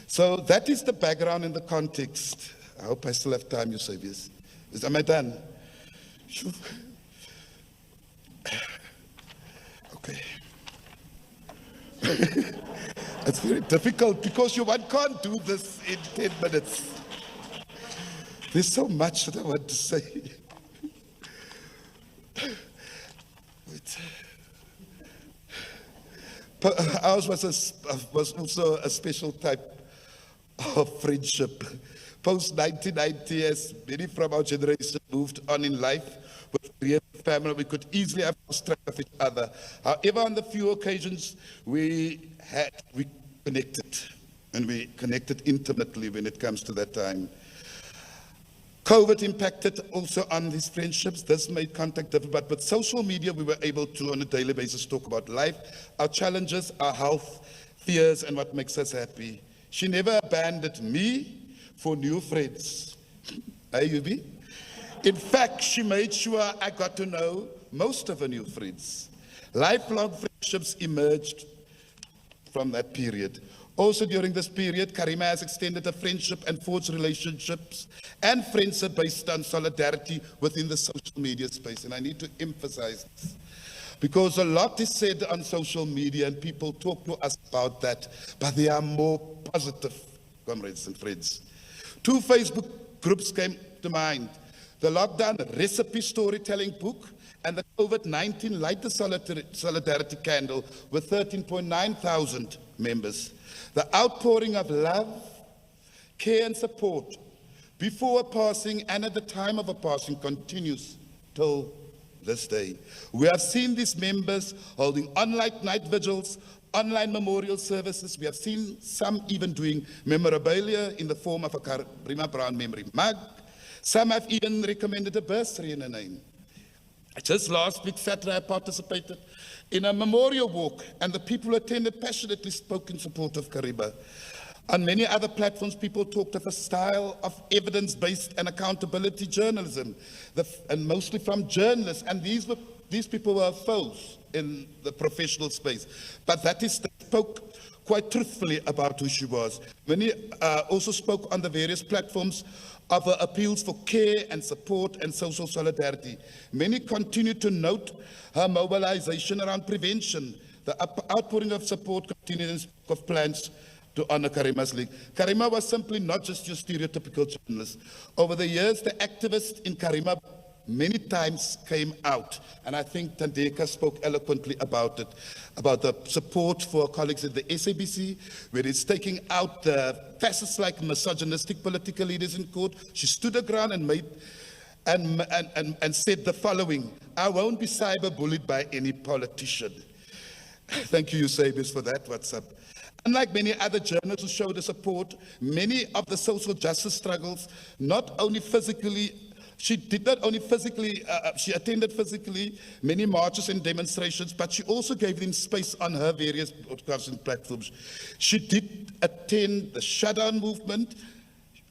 So that is the background and the context. I hope I still have time, Eusebius. Am I done? Okay. It's very difficult because one can't do this in 10 minutes. There's so much that I want to say. Wait. Ours was also a special type of friendship. Post-1990, as many from our generation moved on in life with real family, we could easily have lost track of each other. However, on the few occasions we connected, and we connected intimately when it comes to that time. COVID impacted also on these friendships. This made contact difficult, but with social media, we were able to, on a daily basis, talk about life, our challenges, our health, fears, and what makes us happy. She never abandoned me for new friends. Hey, Yubi? In fact, she made sure I got to know most of her new friends. Lifelong friendships emerged from that period. Also during this period, Karima has extended a friendship and forged relationships and friendship based on solidarity within the social media space. And I need to emphasize this, because a lot is said on social media and people talk to us about that, but they are more positive, comrades and friends. 2 Facebook groups came to mind: the Lockdown Recipe Storytelling Book and the COVID-19 Light the Solidarity Candle with 13,900 members. The outpouring of love, care and support before a passing and at the time of a passing continues till this day. We have seen these members holding online night vigils, online memorial services. We have seen some even doing memorabilia in the form of a Karima Brown memory mug. Some have even recommended a bursary in her name. Just last week, Saturday, I participated in a memorial walk, and the people who attended passionately spoke in support of Karima. On many other platforms, people talked of a style of evidence-based and accountability journalism, and mostly from journalists, and these people were foes in the professional space. But that is, they spoke quite truthfully about who she was. Many also spoke on the various platforms of her appeals for care and support and social solidarity. Many continue to note her mobilization around prevention, the outpouring of support, continuance of plans to honor Karima's league. Karima was simply not just your stereotypical journalist. Over the years, the activists in Karima many times came out, and I think Thandeka spoke eloquently about it, about the support for colleagues at the SABC, where it's taking out the fascist-like misogynistic political leaders in court. She stood her ground and made and said the following: I won't be cyber-bullied by any politician. Thank you, Eusebius, for that. What's up? Unlike many other journalists who showed her support, many of the social justice struggles, she attended physically many marches and demonstrations, but she also gave them space on her various broadcasting platforms. She did attend the shutdown movement,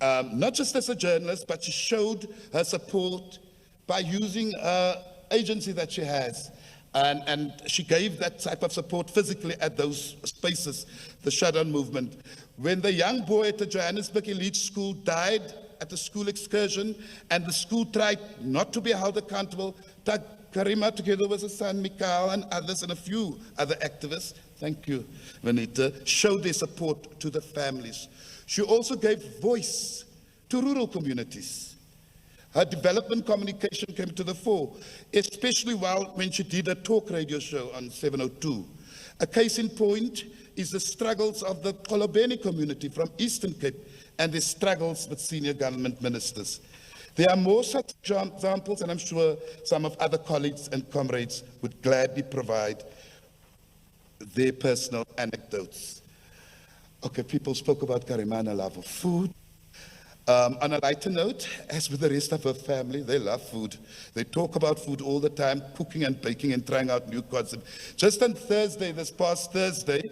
not just as a journalist, but she showed her support by using an agency that she has. And she gave that type of support physically at those spaces, the shutdown movement. When the young boy at the Johannesburg Elite School died at the school excursion, and the school tried not to be held accountable, Karima, together with her son Mikael and others and a few other activists, thank you, Vanita, showed their support to the families. She also gave voice to rural communities. Her development communication came to the fore, especially when she did a talk radio show on 702. A case in point is the struggles of the Kolobeni community from Eastern Cape and their struggles with senior government ministers. There are more such examples, and I'm sure some of other colleagues and comrades would gladly provide their personal anecdotes. Okay, people spoke about Karima and her love of food. On a lighter note, as with the rest of her family, they love food. They talk about food all the time, cooking and baking and trying out new concepts. Just on Thursday, this past Thursday,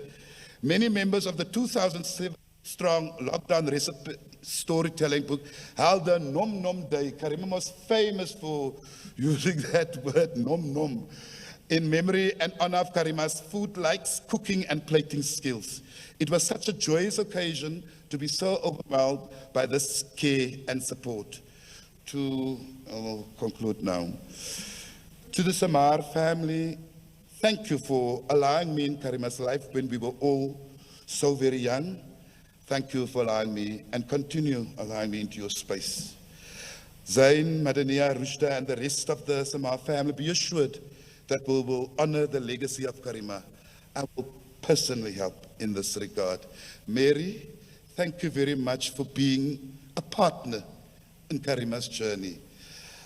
many members of the 2007-strong Lockdown Recipe Storytelling Book held a Nom Nom Day. Karima was famous for using that word, Nom Nom, in memory and honor of Karima's food likes, cooking and plating skills. It was such a joyous occasion to be so overwhelmed by this care and support. I'll conclude now. To the Samar family, thank you for allowing me in Karima's life when we were all so very young. Thank you for allowing me and continue allowing me into your space. Zain, Madania, Rushda, and the rest of the Samar family, be assured that we will honor the legacy of Karima. I will personally help in this regard. Mary, thank you very much for being a partner in Karima's journey.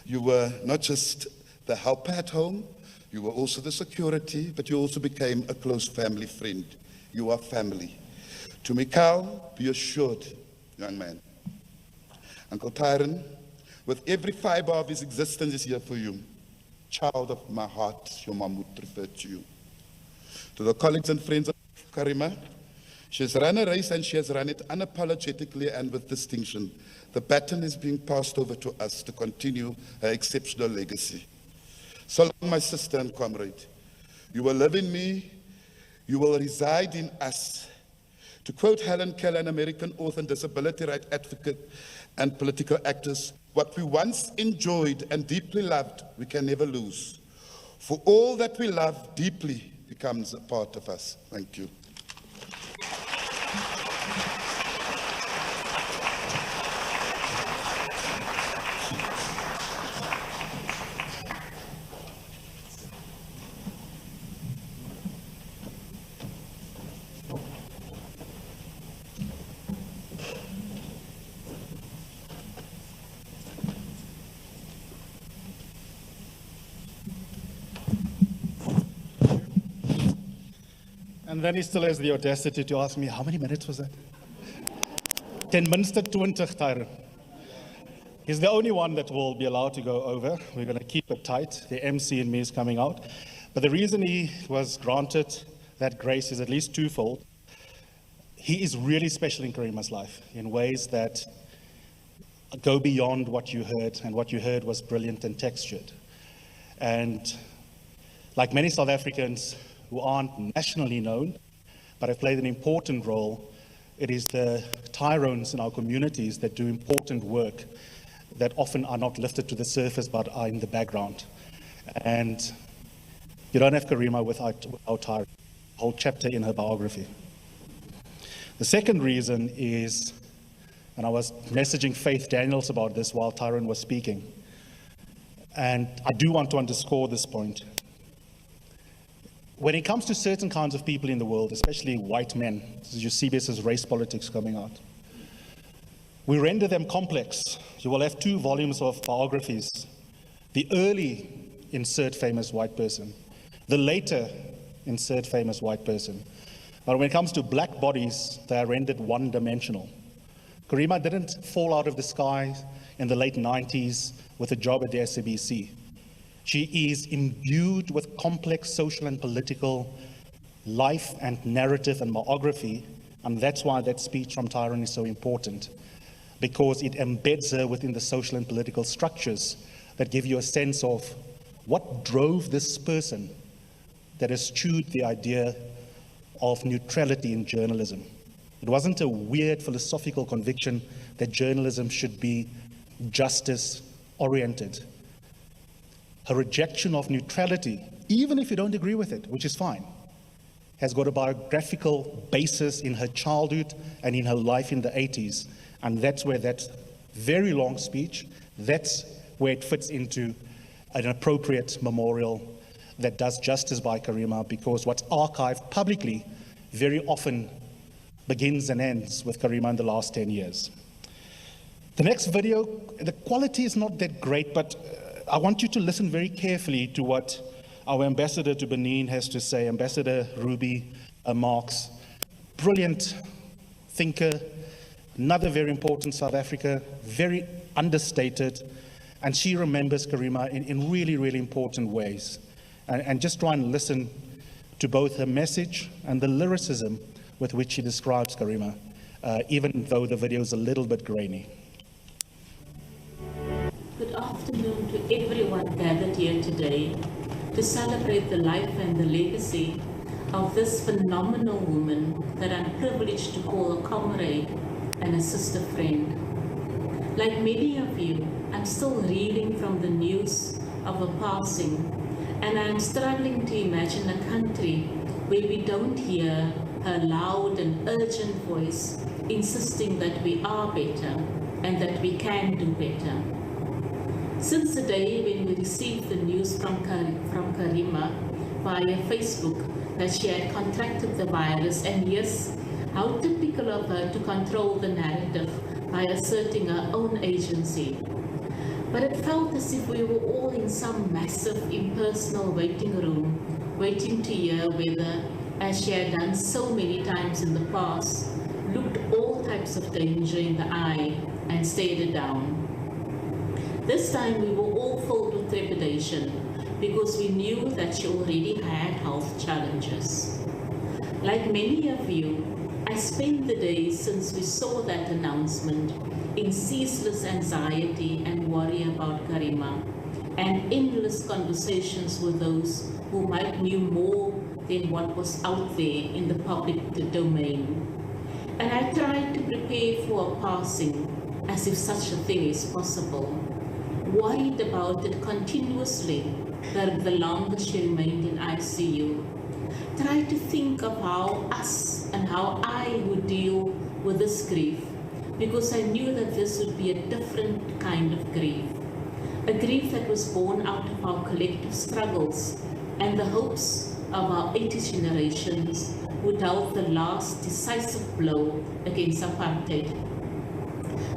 You were not just the helper at home, you were also the security, but you also became a close family friend. You are family. To Mikael, be assured, young man. Uncle Tyron, with every fiber of his existence is here for you. Child of my heart, your mom would refer to you. To the colleagues and friends of Karima, she has run a race and she has run it unapologetically and with distinction. The baton is being passed over to us to continue her exceptional legacy. So long, my sister and comrade. You will live in me, you will reside in us. To quote Helen Keller, an American author and disability rights advocate and political activist, what we once enjoyed and deeply loved, we can never lose. For all that we love deeply becomes a part of us. Thank you. And then he still has the audacity to ask me, how many minutes was that? 10 minste 20, Tyron. He's the only one that will be allowed to go over. We're going to keep it tight. The MC in me is coming out. But the reason he was granted that grace is at least twofold. He is really special in Karima's life in ways that go beyond what you heard, and what you heard was brilliant and textured. And like many South Africans who aren't nationally known, but have played an important role, it is the Tyrones in our communities that do important work that often are not lifted to the surface but are in the background. And you don't have Karima without Tyrone, a whole chapter in her biography. The second reason is, and I was messaging Faith Daniels about this while Tyrone was speaking, and I do want to underscore this point. When it comes to certain kinds of people in the world, especially white men, this is your CBS's race politics coming out, we render them complex. You will have 2 volumes of biographies. The early insert famous white person, the later insert famous white person. But when it comes to black bodies, they are rendered one-dimensional. Karima didn't fall out of the sky in the late 90s with a job at the SABC. She is imbued with complex social and political life and narrative and biography, and that's why that speech from Tyrone is so important, because it embeds her within the social and political structures that give you a sense of what drove this person that eschewed the idea of neutrality in journalism. It wasn't a weird philosophical conviction that journalism should be justice-oriented. Her rejection of neutrality, even if you don't agree with it, which is fine, has got a biographical basis in her childhood and in her life in the 80s. And that's where that very long speech, that's where it fits into an appropriate memorial that does justice by Karima, because what's archived publicly very often begins and ends with Karima in the last 10 years. The next video, the quality is not that great, but I want you to listen very carefully to what our ambassador to Benin has to say, Ambassador Ruby Marx. Brilliant thinker, another very important South Africa, very understated, and she remembers Karima in really, really important ways. And just try and listen to both her message and the lyricism with which she describes Karima, even though the video is a little bit grainy. Good afternoon to everyone gathered here today to celebrate the life and the legacy of this phenomenal woman that I'm privileged to call a comrade and a sister friend. Like many of you, I'm still reeling from the news of her passing, and I'm struggling to imagine a country where we don't hear her loud and urgent voice insisting that we are better and that we can do better. Since the day when we received the news from Karima via Facebook that she had contracted the virus, and yes, how typical of her to control the narrative by asserting her own agency. But it felt as if we were all in some massive impersonal waiting room, waiting to hear whether, as she had done so many times in the past, looked all types of danger in the eye and stared it down. This time we were all filled with trepidation because we knew that she already had health challenges. Like many of you, I spent the days since we saw that announcement in ceaseless anxiety and worry about Karima, and endless conversations with those who might knew more than what was out there in the public domain. And I tried to prepare for a passing as if such a thing is possible, worried about it continuously the longer she remained in ICU. Tried to think of how us and how I would deal with this grief, because I knew that this would be a different kind of grief. A grief that was born out of our collective struggles and the hopes of our 80 generations who dealt the last decisive blow against apartheid.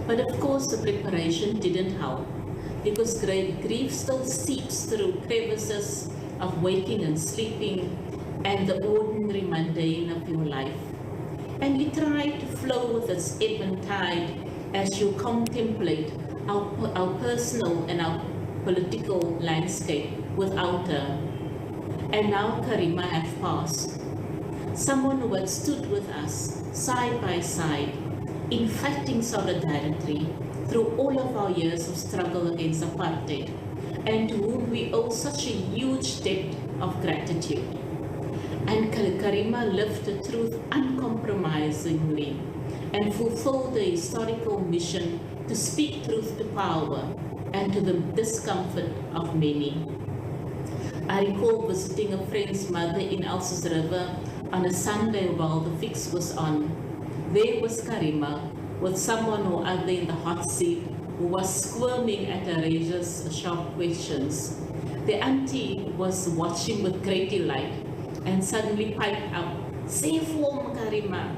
But of course the preparation didn't help, because grief still seeps through crevices of waking and sleeping and the ordinary mundane of your life. And you try to flow with its ebb and tide as you contemplate our personal and our political landscape without her. And now Karima had passed. Someone who had stood with us side by side in fighting solidarity through all of our years of struggle against apartheid, and to whom we owe such a huge debt of gratitude. And Karima lived the truth uncompromisingly and fulfilled the historical mission to speak truth to power and to the discomfort of many. I recall visiting a friend's mother in Elsa's River on a Sunday while the fix was on. There was Karima with someone or other in the hot seat who was squirming at Araja's sharp questions. The auntie was watching with great delight and suddenly piped up, "Say form, Karima."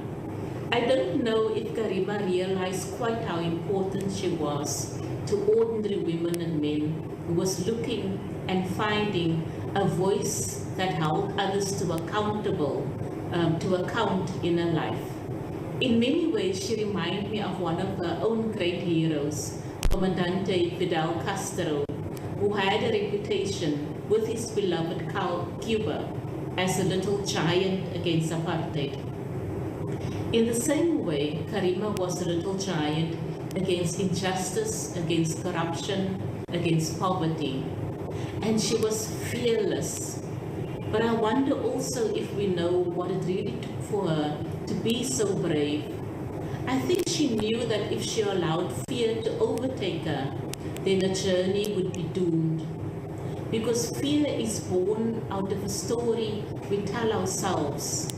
I don't know if Karima realized quite how important she was to ordinary women and men who was looking and finding a voice that held others to account in her life. In many ways, she reminded me of one of her own great heroes, Comandante Fidel Castro, who had a reputation with his beloved Cuba as a little giant against apartheid. In the same way, Karima was a little giant against injustice, against corruption, against poverty. And she was fearless. But I wonder also if we know what it really took for her to be so brave. I think she knew that if she allowed fear to overtake her, then the journey would be doomed. Because fear is born out of a story we tell ourselves.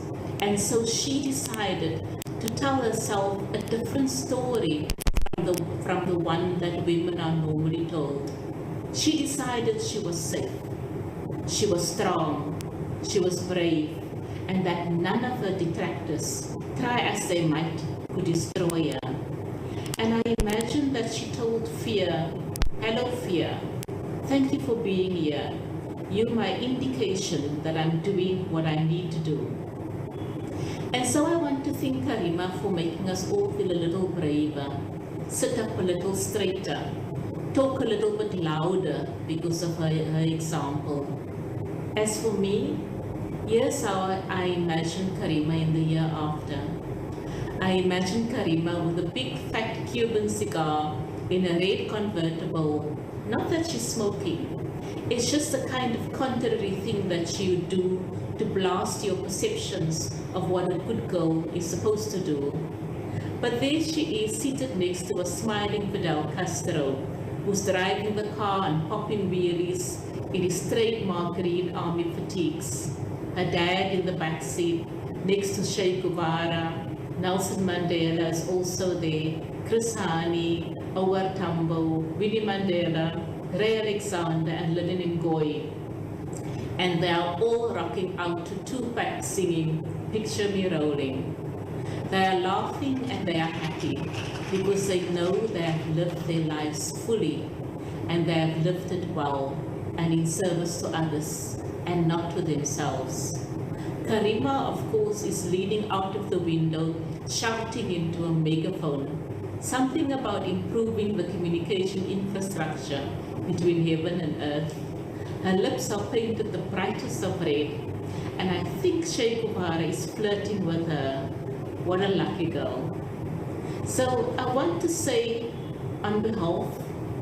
And so she decided to tell herself a different story from the one that women are normally told. She decided she was safe, she was strong, she was brave, and that none of her detractors, try as they might, could destroy her. And I imagine that she told fear, "Hello fear, thank you for being here. You're my indication that I'm doing what I need to do." And so I want to thank Karima for making us all feel a little braver, sit up a little straighter, talk a little bit louder because of her example. As for me, here's how I imagine Karima in the year after. I imagine Karima with a big fat Cuban cigar in a red convertible. Not that she's smoking. It's just the kind of contrary thing that she would do to blast your perceptions of what a good girl is supposed to do. But there she is, seated next to a smiling Fidel Castro, who's driving the car and popping wheelies in his trademark green army fatigues. Her dad in the back seat, next to Che Guevara. Nelson Mandela is also there, Chris Hani, Howard Tambo, Winnie Mandela, Ray Alexander, and Lenin Ngoyi. And they are all rocking out to Tupac singing "Picture Me Rolling." They are laughing and they are happy because they know they have lived their lives fully and they have lived it well and in service to others and not to themselves. Karima, of course, is leaning out of the window, shouting into a megaphone, something about improving the communication infrastructure between heaven and earth. Her lips are painted the brightest of red, and I think Che Guevara is flirting with her. What a lucky girl. So I want to say on behalf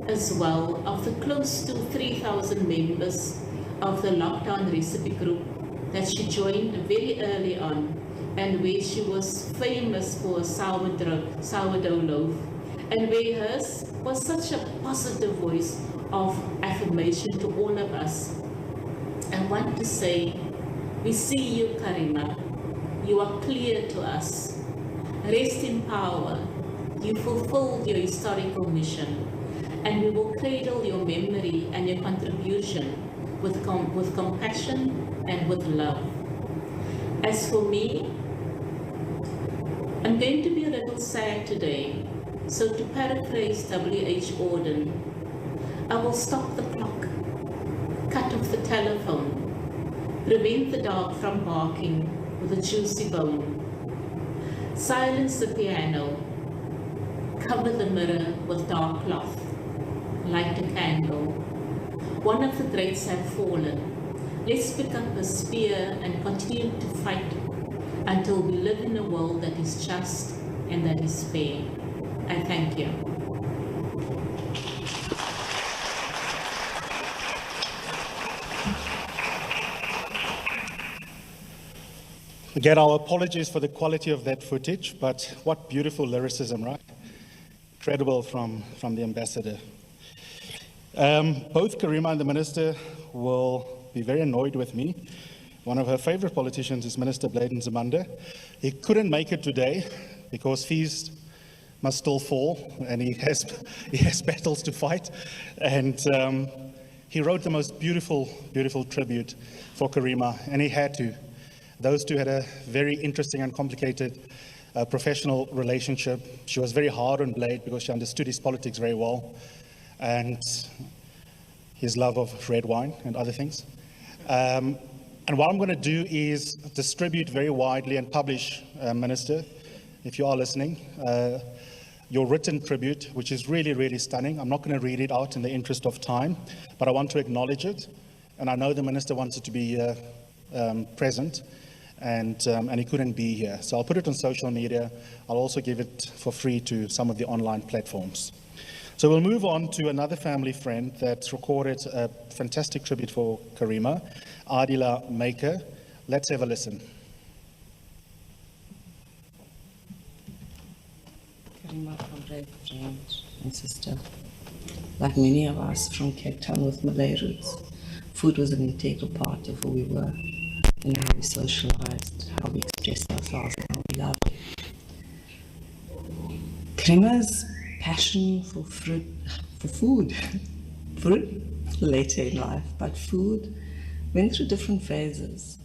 as well of the close to 3,000 members of the Lockdown Recipe Group that she joined very early on, and where she was famous for sourdough loaf, and where hers was such a positive voice of affirmation to all of us. I want to say, we see you, Karima. You are clear to us. Rest in power. You fulfilled your historical mission, and we will cradle your memory and your contribution with compassion and with love. As for me, I'm going to be a little sad today, so to paraphrase W.H. Auden, I will stop the clock, cut off the telephone, prevent the dog from barking with a juicy bone, silence the piano, cover the mirror with dark cloth, light a candle. One of the greats have fallen. Let's pick up a spear and continue to fight until we live in a world that is just and that is fair. I thank you. Again, our apologies for the quality of that footage, but what beautiful lyricism, right? Incredible from the ambassador. Both Karima and the minister will be very annoyed with me. One of her favorite politicians is Minister Blade Nzimande. He couldn't make it today because fees must still fall, and he has battles to fight. And he wrote the most beautiful tribute for Karima, and he had to. Those two had a very interesting and complicated professional relationship. She was very hard on Blade because she understood his politics very well, and his love of red wine and other things. And what I'm going to do is distribute very widely and publish, Minister, if you are listening, your written tribute, which is really stunning. I'm not going to read it out in the interest of time, but I want to acknowledge it. And I know the Minister wanted to be present, and he couldn't be here. So I'll put it on social media. I'll also give it for free to some of the online platforms. So we'll move on to another family friend that's recorded a fantastic tribute for Karima, Adila Maker. Let's have a listen. Karima, comrade, friend and sister. Like many of us from Cape Town with Malay roots, food was an integral part of who we were and how we socialized, how we expressed ourselves, and how we loved. Karima's passion for food later in life, but food went through different phases.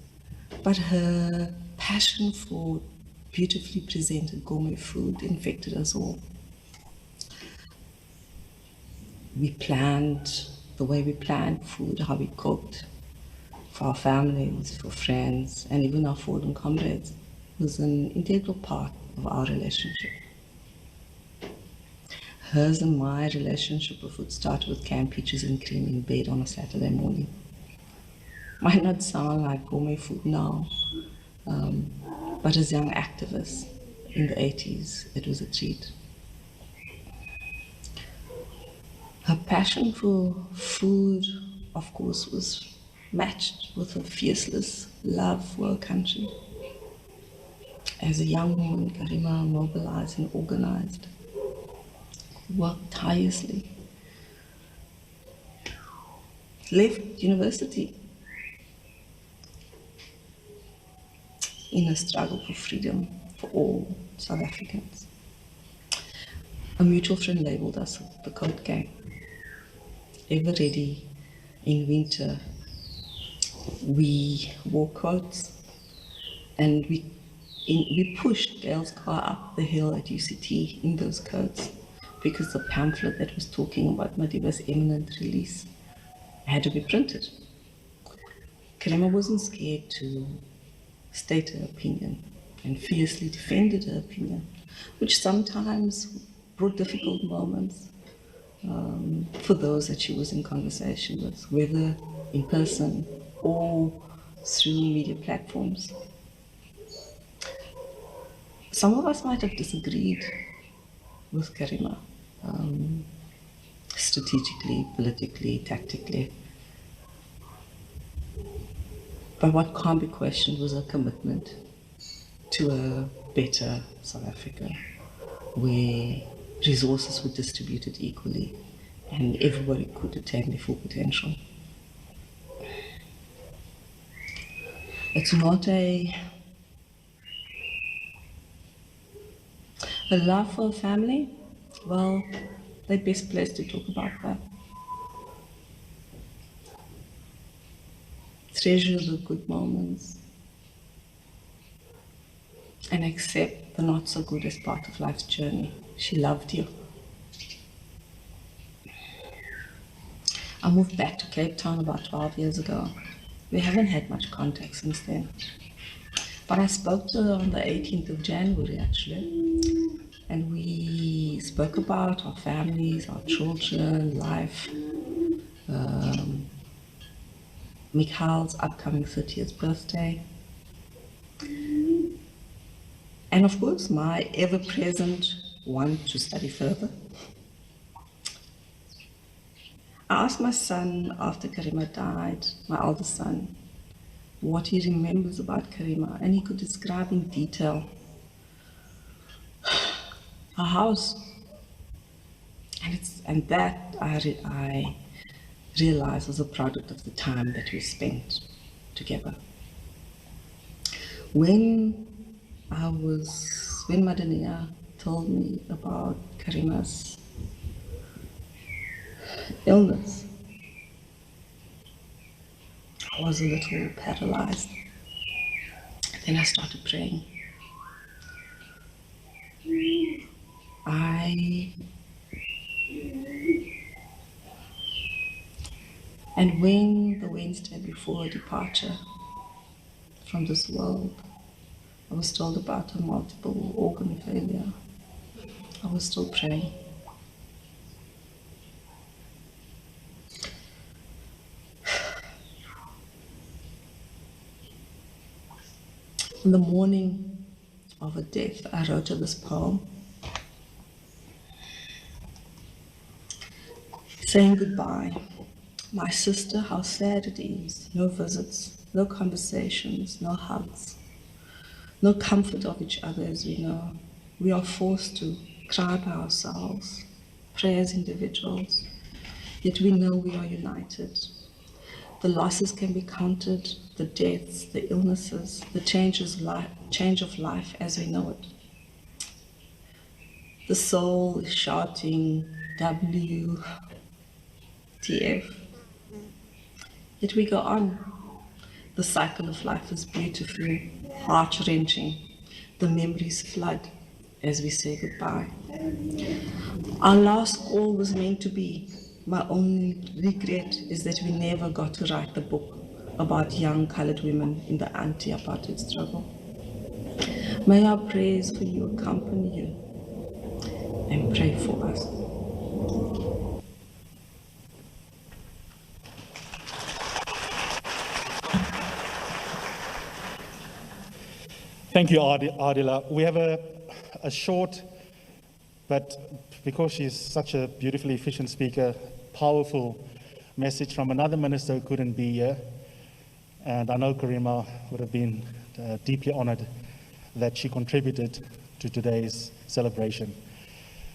But her passion for beautifully presented gourmet food infected us all. We planned the way we planned food, how we cooked for our families, for friends, and even our fallen comrades was an integral part of our relationship. Hers and my relationship with food started with canned peaches and cream in bed on a Saturday morning. Might not sound like gourmet food now, but as young activists in the 80s, it was a treat. Her passion for food, of course, was matched with her fierceless love for her country. As a young woman, Karima mobilized and organized, worked tirelessly, left university in a struggle for freedom for all South Africans. A mutual friend labeled us the Coat Gang. Ever ready in winter, we wore coats and we pushed Gail's car up the hill at UCT in those coats because the pamphlet that was talking about Madiba's imminent release had to be printed. Karima wasn't scared to state her opinion and fiercely defended her opinion, which sometimes brought difficult moments for those that she was in conversation with, whether in person or through media platforms. Some of us might have disagreed with Karima, strategically, politically, tactically. But what can't be questioned was her commitment to a better South Africa, where resources were distributed equally and everybody could attain their full potential. It's not a love for a family. Well, they're best placed to talk about that. Treasure the good moments and accept the not so good as part of life's journey. She loved you. I moved back to Cape Town about 12 years ago. We haven't had much contact since then. But I spoke to her on the 18th of January, actually. And we spoke about our families, our children, life, Mikhail's upcoming 30th birthday. And of course, my ever-present want to study further. I asked my son after Karima died, my eldest son, what he remembers about Karima, and he could describe in detail her house. And that I realized was a product of the time that we spent together. When Madania told me about Karima's illness, I was a little paralyzed. Then I started praying. And when the Wednesday before her departure from this world, I was told about her multiple organ failure, I was still praying. On the morning of her death, I wrote her this poem, saying goodbye. My sister, how sad it is. No visits, no conversations, no hugs, no comfort of each other as we know. We are forced to cry by ourselves, pray as individuals, yet we know we are united. The losses can be counted, the deaths, the illnesses, the change of life as we know it. The soul is shouting, WTF. Yet we go on. The cycle of life is beautiful, heart-wrenching. The memories flood as we say goodbye. Our last call was meant to be. My only regret is that we never got to write the book about young colored women in the anti-apartheid struggle. May our prayers for you accompany you and pray for us. Thank you, Adila. We have a short, but because she's such a beautifully efficient speaker, powerful message from another minister who couldn't be here. And I know Karima would have been deeply honored that she contributed to today's celebration.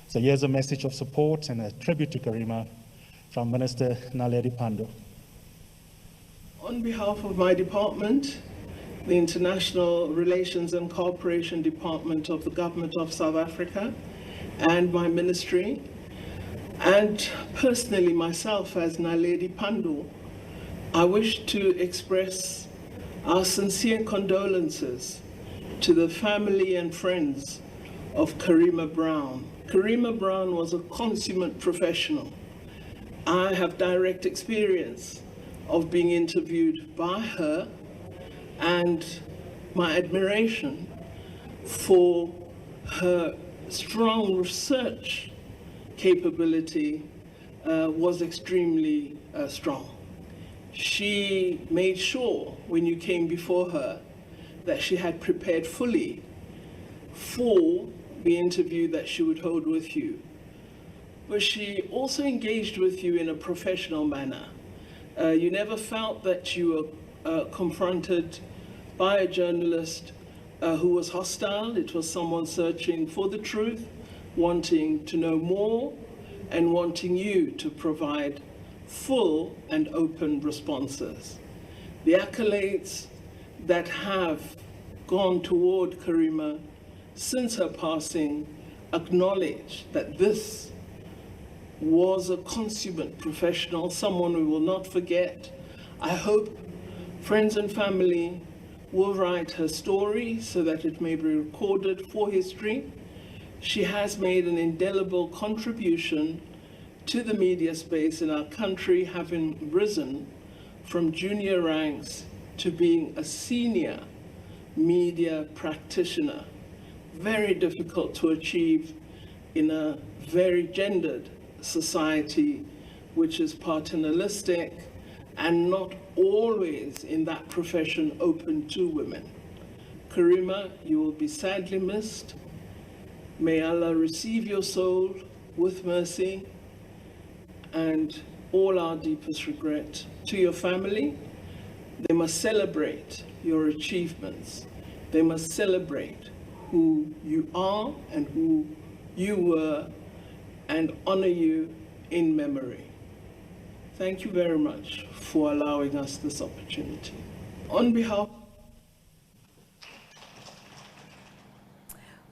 So here's a message of support and a tribute to Karima from Minister Naledi Pandor. On behalf of my department, the International Relations and Cooperation Department of the Government of South Africa, and my ministry, and personally myself as Naledi Pandor, I wish to express our sincere condolences to the family and friends of Karima Brown. Karima Brown was a consummate professional. I have direct experience of being interviewed by her, and my admiration for her strong research capability was extremely strong. She made sure when you came before her that she had prepared fully for the interview that she would hold with you. But she also engaged with you in a professional manner. You never felt that you were confronted by a journalist who was hostile. It was someone searching for the truth, wanting to know more, and wanting you to provide full and open responses. The accolades that have gone toward Karima since her passing acknowledge that this was a consummate professional, someone we will not forget. I hope friends and family will write her story so that it may be recorded for history. She has made an indelible contribution to the media space in our country, having risen from junior ranks to being a senior media practitioner. Very difficult to achieve in a very gendered society, which is paternalistic and not always in that profession open to women. Karima, you will be sadly missed. May Allah receive your soul with mercy, and all our deepest regret. To your family, they must celebrate your achievements. They must celebrate who you are and who you were, and honor you in memory. Thank you very much for allowing us this opportunity. On behalf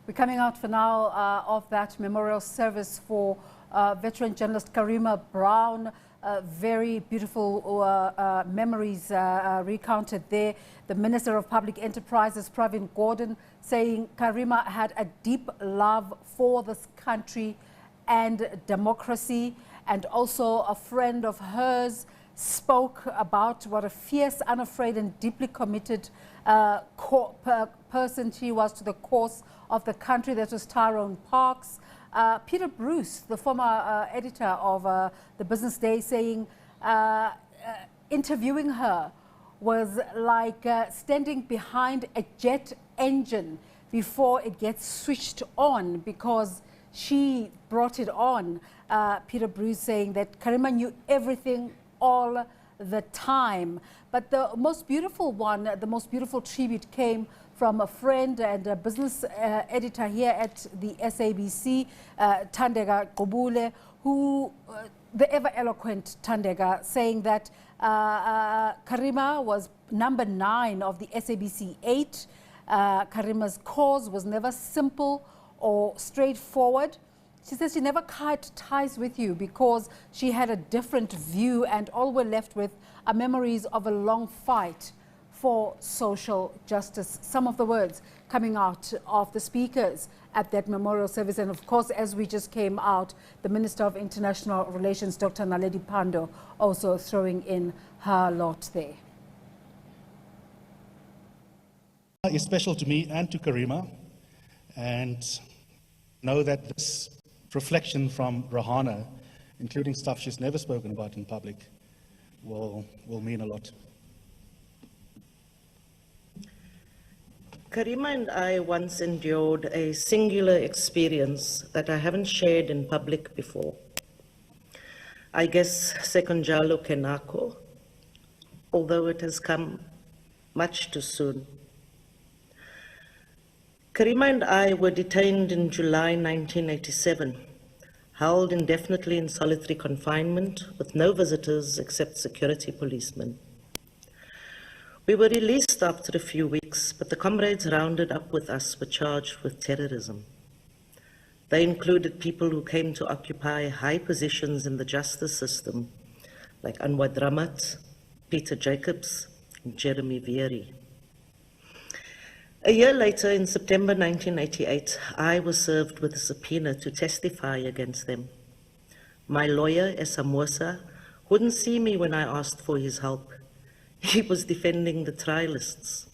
We're coming out for now of that memorial service for veteran journalist Karima Brown. Very beautiful memories recounted there. The Minister of Public Enterprises, Pravin Gordhan, saying Karima had a deep love for this country and democracy, and also a friend of hers spoke about what a fierce, unafraid and deeply committed person she was to the cause of the country. That was Tyrone Parks. Peter Bruce, the former editor of the Business Day, saying interviewing her was like standing behind a jet engine before it gets switched on, because she brought it on. Peter Bruce saying that Karima knew everything all the time. But the most beautiful one, the most beautiful tribute came from a friend and a business editor here at the SABC, Thandeka Gqubule, who, the ever eloquent Thandeka, saying that Karima was number 9 of the SABC 8. Karima's cause was never simple or straightforward. She says she never cut ties with you because she had a different view, and all we're left with are memories of a long fight for social justice. Some of the words coming out of the speakers at that memorial service. And of course, as we just came out, the Minister of International Relations, Dr. Naledi Pandor, also throwing in her lot there. Is special to me and to Karima, and know that this reflection from Rahana, including stuff she's never spoken about in public, will mean a lot. Karima and I once endured a singular experience that I haven't shared in public before. I guess Sekunjalo Kenako, although it has come much too soon. Karima and I were detained in July 1987, held indefinitely in solitary confinement with no visitors except security policemen. We were released after a few weeks, but the comrades rounded up with us were charged with terrorism. They included people who came to occupy high positions in the justice system, like Anwar Dramat, Peter Jacobs, and Jeremy Vieri. A year later, in September 1988, I was served with a subpoena to testify against them. My lawyer, Esa Mosa, wouldn't see me when I asked for his help. He was defending the trialists.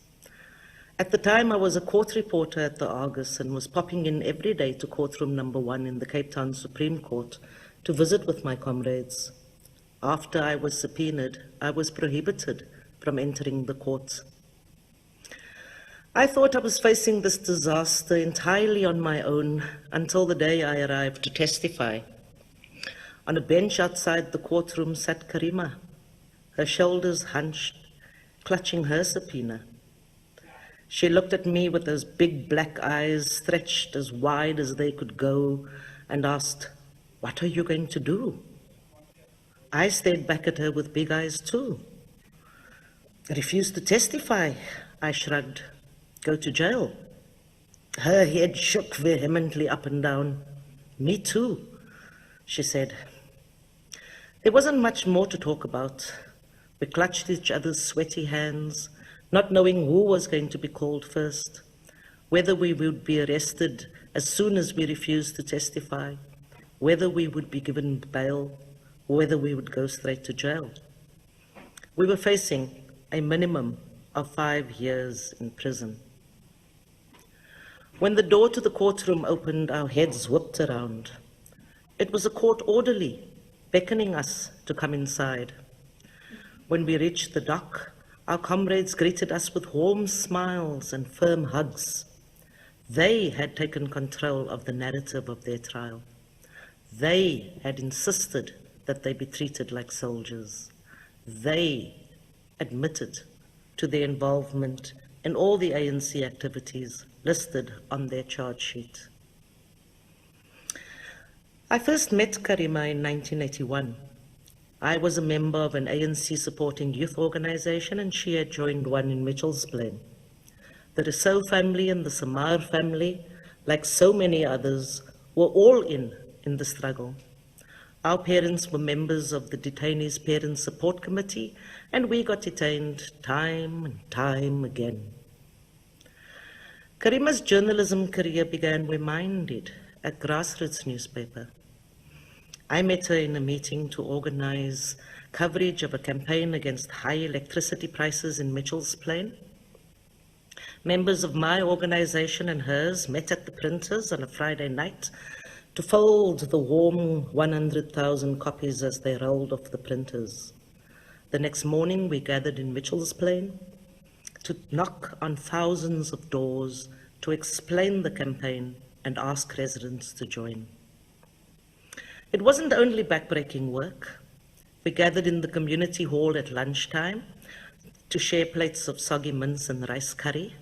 At the time, I was a court reporter at the Argus and was popping in every day to courtroom number 1 in the Cape Town Supreme Court to visit with my comrades. After I was subpoenaed, I was prohibited from entering the court. I thought I was facing this disaster entirely on my own until the day I arrived to testify. On a bench outside the courtroom sat Karima, her shoulders hunched, clutching her subpoena. She looked at me with those big black eyes stretched as wide as they could go and asked, "What are you going to do?" I stared back at her with big eyes too. "I refuse to testify," I shrugged. "Go to jail." Her head shook vehemently up and down. "Me too," she said. There wasn't much more to talk about. We clutched each other's sweaty hands, not knowing who was going to be called first, whether we would be arrested as soon as we refused to testify, whether we would be given bail, or whether we would go straight to jail. We were facing a minimum of 5 years in prison. When the door to the courtroom opened, our heads whipped around. It was a court orderly beckoning us to come inside. When we reached the dock, our comrades greeted us with warm smiles and firm hugs. They had taken control of the narrative of their trial. They had insisted that they be treated like soldiers. They admitted to their involvement in all the ANC activities listed on their charge sheet. I first met Karima in 1981. I was a member of an ANC-supporting youth organization, and she had joined one in Mitchell's Plain. The Rousseau family and the Samar family, like so many others, were all in the struggle. Our parents were members of the Detainees Parent Support Committee, and we got detained time and time again. Karima's journalism career began where mine did, at Grassroots newspaper. I met her in a meeting to organize coverage of a campaign against high electricity prices in Mitchell's Plain. Members of my organization and hers met at the printers on a Friday night to fold the warm 100,000 copies as they rolled off the printers. The next morning, we gathered in Mitchell's Plain to knock on thousands of doors to explain the campaign and ask residents to join. It wasn't only backbreaking work. We gathered in the community hall at lunchtime to share plates of soggy mince and rice curry.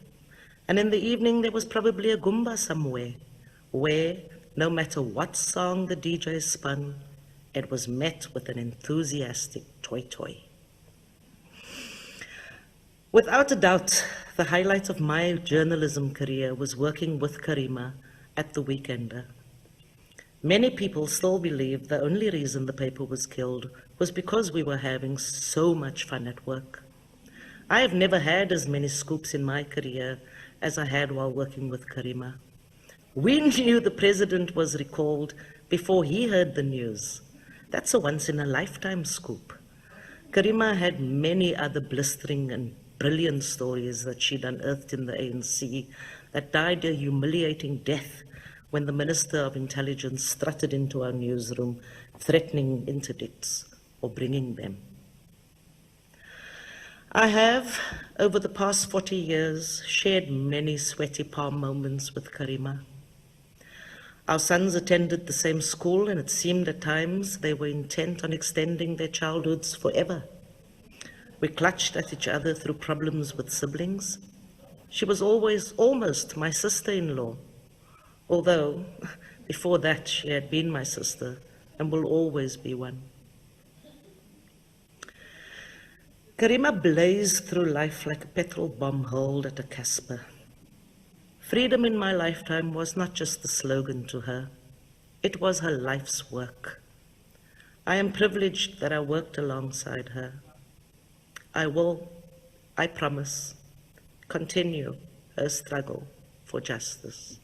And in the evening, there was probably a Goomba somewhere where, no matter what song the DJ spun, it was met with an enthusiastic toi-toi. Without a doubt, the highlight of my journalism career was working with Karima at The Weekender. Many people still believe the only reason the paper was killed was because we were having so much fun at work. I have never had as many scoops in my career as I had while working with Karima. We knew the president was recalled before he heard the news. That's a once-in-a-lifetime scoop. Karima had many other blistering and brilliant stories that she'd unearthed in the ANC that died a humiliating death when the Minister of Intelligence strutted into our newsroom, threatening interdicts or bringing them. I have, over the past 40 years, shared many sweaty palm moments with Karima. Our sons attended the same school, and it seemed at times they were intent on extending their childhoods forever. We clutched at each other through problems with siblings. She was always almost my sister-in-law, although before that she had been my sister and will always be one. Karima blazed through life like a petrol bomb hurled at a Casper. Freedom in my lifetime was not just a slogan to her, it was her life's work. I am privileged that I worked alongside her. I will, I promise, continue her struggle for justice.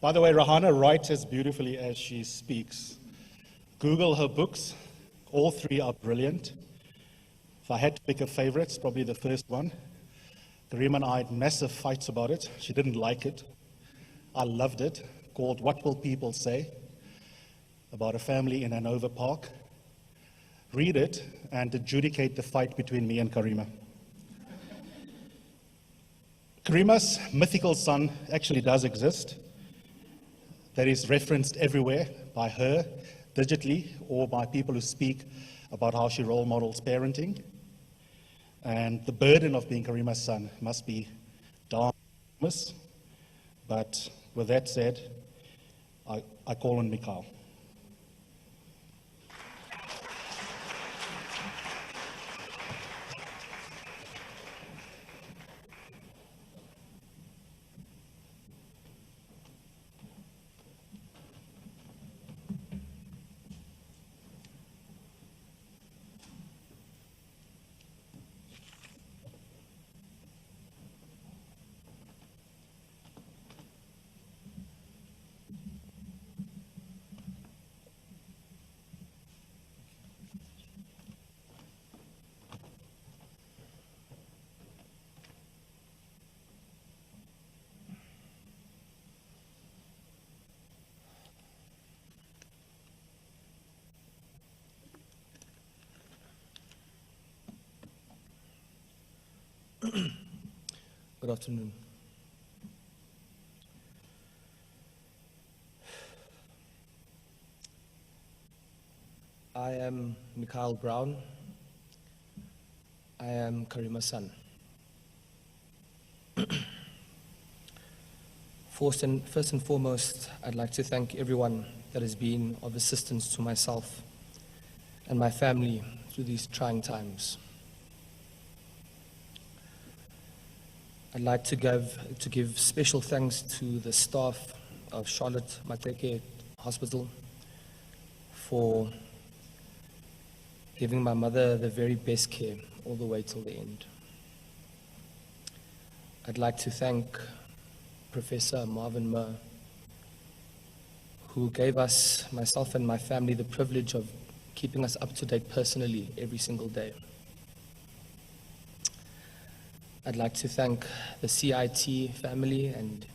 By the way, Rahana writes as beautifully as she speaks. Google her books. All three are brilliant. If I had to pick a favorite, it's probably the first one. Karima and I had massive fights about it. She didn't like it. I loved it, called What Will People Say? About a family in Hanover Park. Read it and adjudicate the fight between me and Karima. Karima's mythical son actually does exist. That is referenced everywhere by her, digitally, or by people who speak about how she role models parenting. And the burden of being Karima's son must be darn enormous. But with that said, I call on Mikhail. Good afternoon. I am Mikhail Brown. I am Karima's son. First and foremost, I'd like to thank everyone that has been of assistance to myself and my family through these trying times. I'd like to give special thanks to the staff of Charlotte Mateke Hospital for giving my mother the very best care all the way till the end. I'd like to thank Professor Marvin Murr, who gave us, myself and my family, the privilege of keeping us up to date personally every single day. I'd like to thank the CIT family and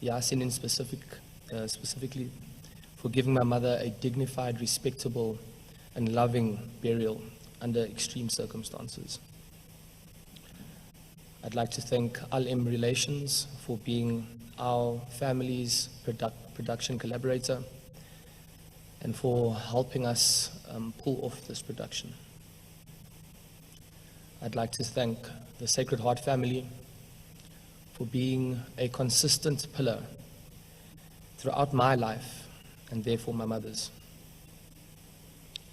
Yasin in specifically for giving my mother a dignified, respectable, and loving burial under extreme circumstances. I'd like to thank Al-Im Relations for being our family's production collaborator and for helping us pull off this production. I'd like to thank the Sacred Heart family for being a consistent pillar throughout my life and therefore my mother's.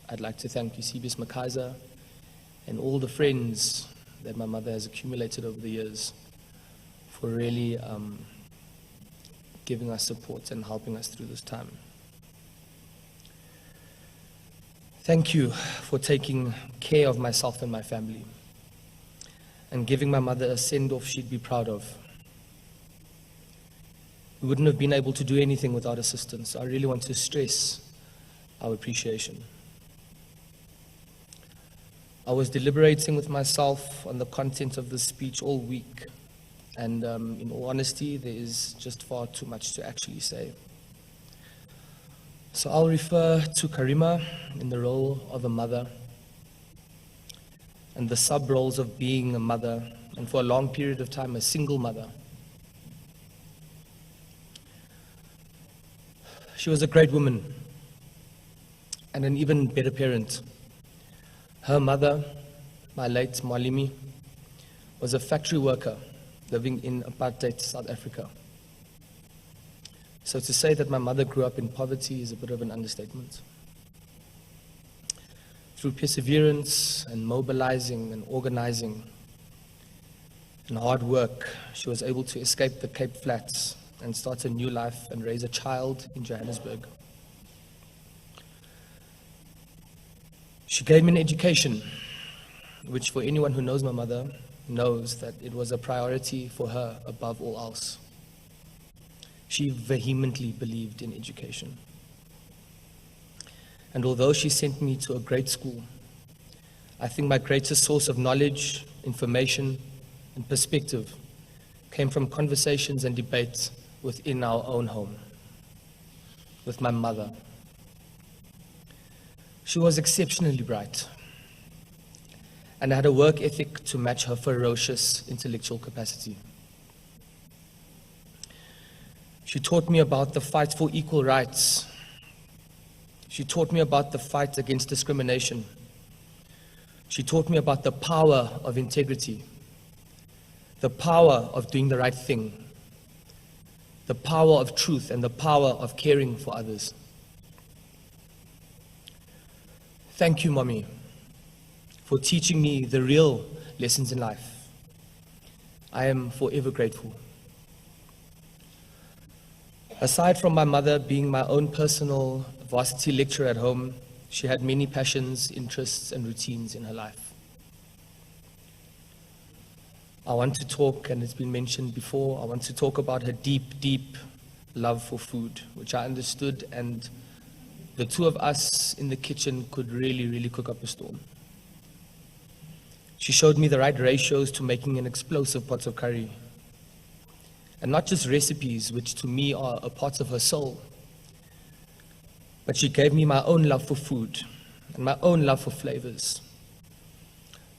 I'd like to thank Eusebius Makaiser and all the friends that my mother has accumulated over the years for really giving us support and helping us through this time. Thank you for taking care of myself and my family and giving my mother a send-off she'd be proud of. We wouldn't have been able to do anything without assistance. I really want to stress our appreciation. I was deliberating with myself on the content of this speech all week, and in all honesty, there is just far too much to actually say. So I'll refer to Karima in the role of a mother, and the sub-roles of being a mother, and for a long period of time, a single mother. She was a great woman, and an even better parent. Her mother, my late Malimi, was a factory worker living in apartheid South Africa. So to say that my mother grew up in poverty is a bit of an understatement. Through perseverance and mobilizing and organizing and hard work, she was able to escape the Cape Flats and start a new life and raise a child in Johannesburg. She gave me an education, which for anyone who knows my mother knows that it was a priority for her above all else. She vehemently believed in education. And although she sent me to a great school, I think my greatest source of knowledge, information, and perspective came from conversations and debates within our own home, with my mother. She was exceptionally bright and had a work ethic to match her ferocious intellectual capacity. She taught me about the fight for equal rights. She taught me about the fight against discrimination. She taught me about the power of integrity, the power of doing the right thing, the power of truth, and the power of caring for others. Thank you, Mommy, for teaching me the real lessons in life. I am forever grateful. Aside from my mother being my own personal varsity lecturer at home, she had many passions, interests, and routines in her life. I want to talk, and it's been mentioned before, I want to talk about her deep, deep love for food, which I understood, and the two of us in the kitchen could really, really cook up a storm. She showed me the right ratios to making an explosive pot of curry. And not just recipes, which to me are a part of her soul, but she gave me my own love for food and my own love for flavors.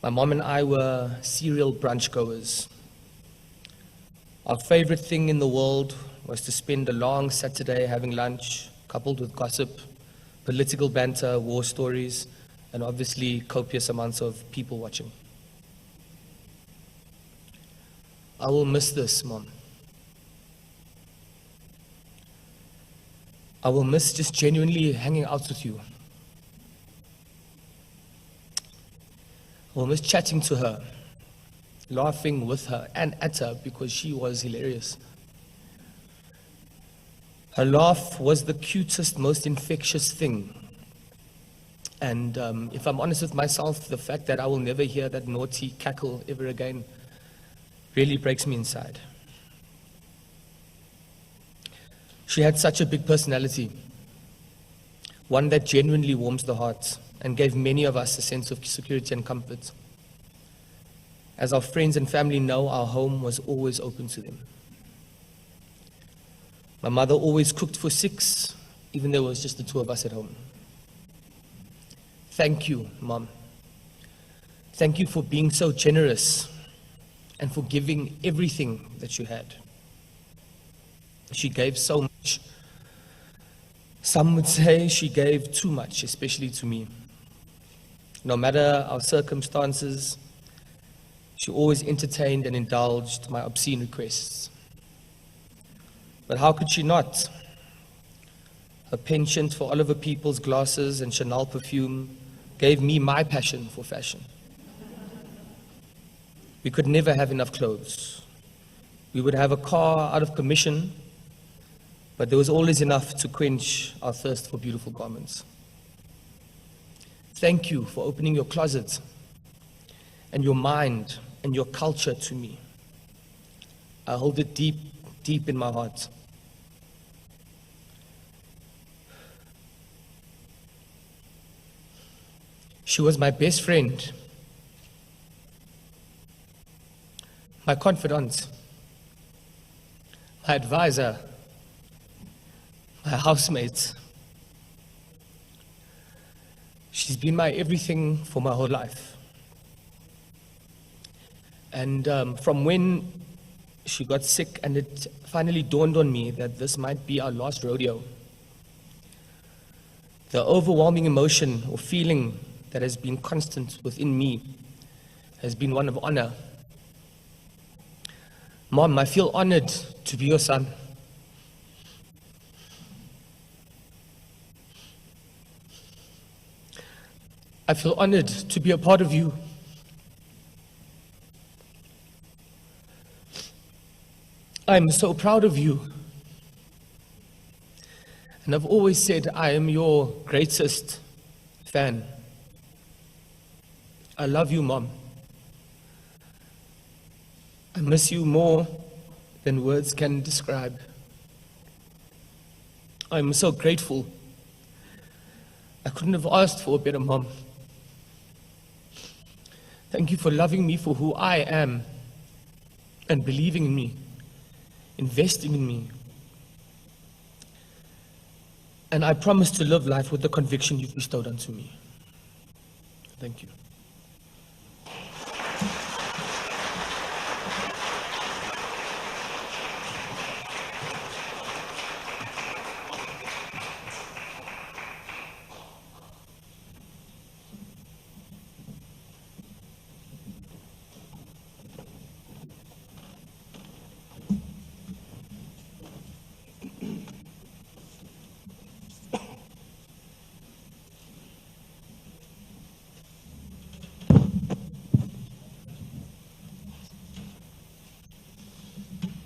My mom and I were serial brunch goers. Our favorite thing in the world was to spend a long Saturday having lunch, coupled with gossip, political banter, war stories, and obviously copious amounts of people watching. I will miss this, Mom. I will miss just genuinely hanging out with you. I will miss chatting to her, laughing with her and at her because she was hilarious. Her laugh was the cutest, most infectious thing. And if I'm honest with myself, the fact that I will never hear that naughty cackle ever again really breaks me inside. She had such a big personality, one that genuinely warms the heart and gave many of us a sense of security and comfort. As our friends and family know, our home was always open to them. My mother always cooked for 6, even though it was just the 2 of us at home. Thank you, Mom. Thank you for being so generous and for giving everything that you had. She gave so much. Some would say she gave too much, especially to me. No matter our circumstances, she always entertained and indulged my obscene requests. But how could she not? Her penchant for Oliver People's glasses and Chanel perfume gave me my passion for fashion. We could never have enough clothes. We would have a car out of commission, but there was always enough to quench our thirst for beautiful garments. Thank you for opening your closet and your mind and your culture to me. I hold it deep, deep in my heart. She was my best friend, my confidant, my advisor, my housemate. She's been my everything for my whole life. And from when she got sick and it finally dawned on me that this might be our last rodeo, the overwhelming emotion or feeling that has been constant within me has been one of honor. Mom, I feel honored to be your son. I feel honored to be a part of you. I'm so proud of you. And I've always said I am your greatest fan. I love you, Mom. I miss you more than words can describe. I'm so grateful. I couldn't have asked for a better mom. Thank you for loving me for who I am and believing in me, investing in me. And I promise to live life with the conviction you've bestowed onto me. Thank you.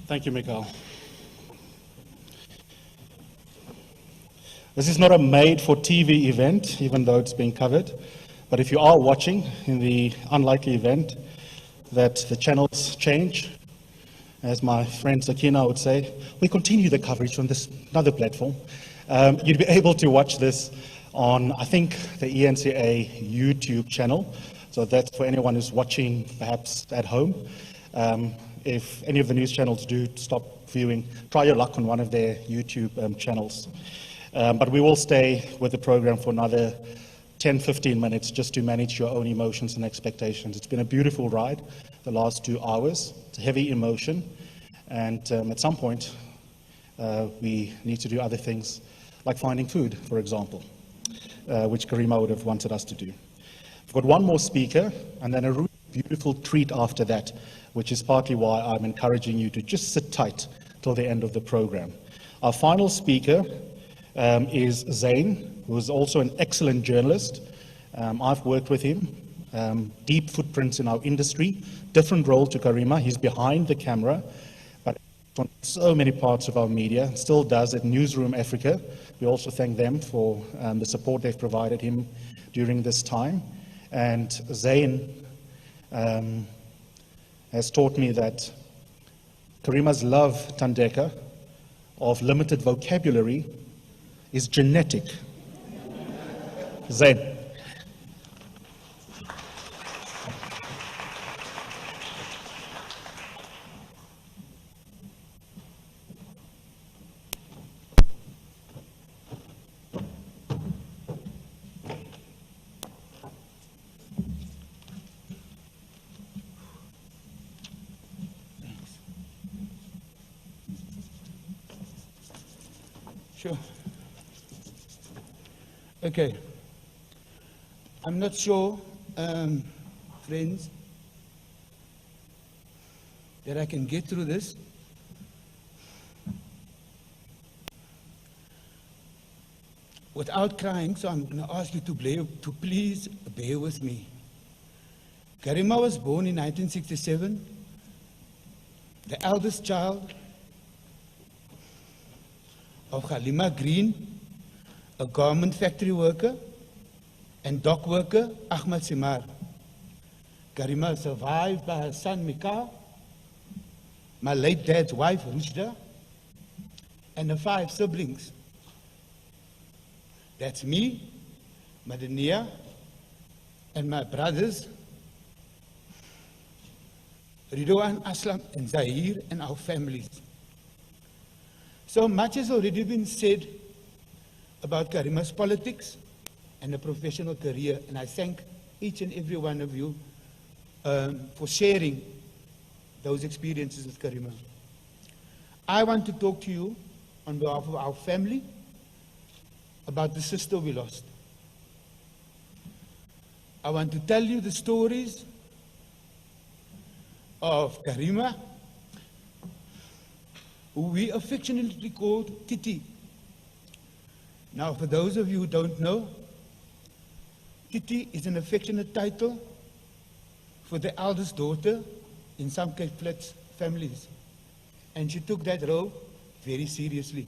Thank you, Mikael. This is not a made-for-TV event, even though it's being covered. But if you are watching, in the unlikely event that the channels change, as my friend Sakina would say, we continue the coverage on this another platform. You'd be able to watch this on, I think, the ENCA YouTube channel. So that's for anyone who's watching, perhaps at home. If any of the news channels do stop viewing, try your luck on one of their YouTube channels. But we will stay with the program for another 10, 15 minutes just to manage your own emotions and expectations. It's been a beautiful ride the last 2 hours. It's a heavy emotion. And at some point, we need to do other things, like finding food, for example, which Karima would have wanted us to do. We've got one more speaker, and then a really beautiful treat after that, which is partly why I'm encouraging you to just sit tight till the end of the program. Our final speaker is Zain, who is also an excellent journalist. I've worked with him, deep footprints in our industry, different role to Karima. He's behind the camera, but on so many parts of our media, still does at Newsroom Africa. We also thank them for the support they've provided him during this time. And Zain has taught me that Karima's love, Tandeka, of limited vocabulary is genetic. Zain. Sure. Okay. I'm not sure, friends, that I can get through this. Without crying, so I'm going to ask you to please bear with me. Karima was born in 1967, the eldest child of Halima Green, a garment factory worker, and dock worker Ahmed Simar. Karima is survived by her son Mikael, my late dad's wife Rushda, and the 5 siblings. That's me, Madania, and my brothers, Ridwan, Aslam, and Zahir, and our families. So much has already been said about Karima's politics and a professional career, and I thank each and every one of you for sharing those experiences with Karima. I want to talk to you on behalf of our family about the sister we lost. I want to tell you the stories of Karima, who we affectionately called Titi. Now, for those of you who don't know, Titi is an affectionate title for the eldest daughter in some Cape Flats families. And she took that role very seriously.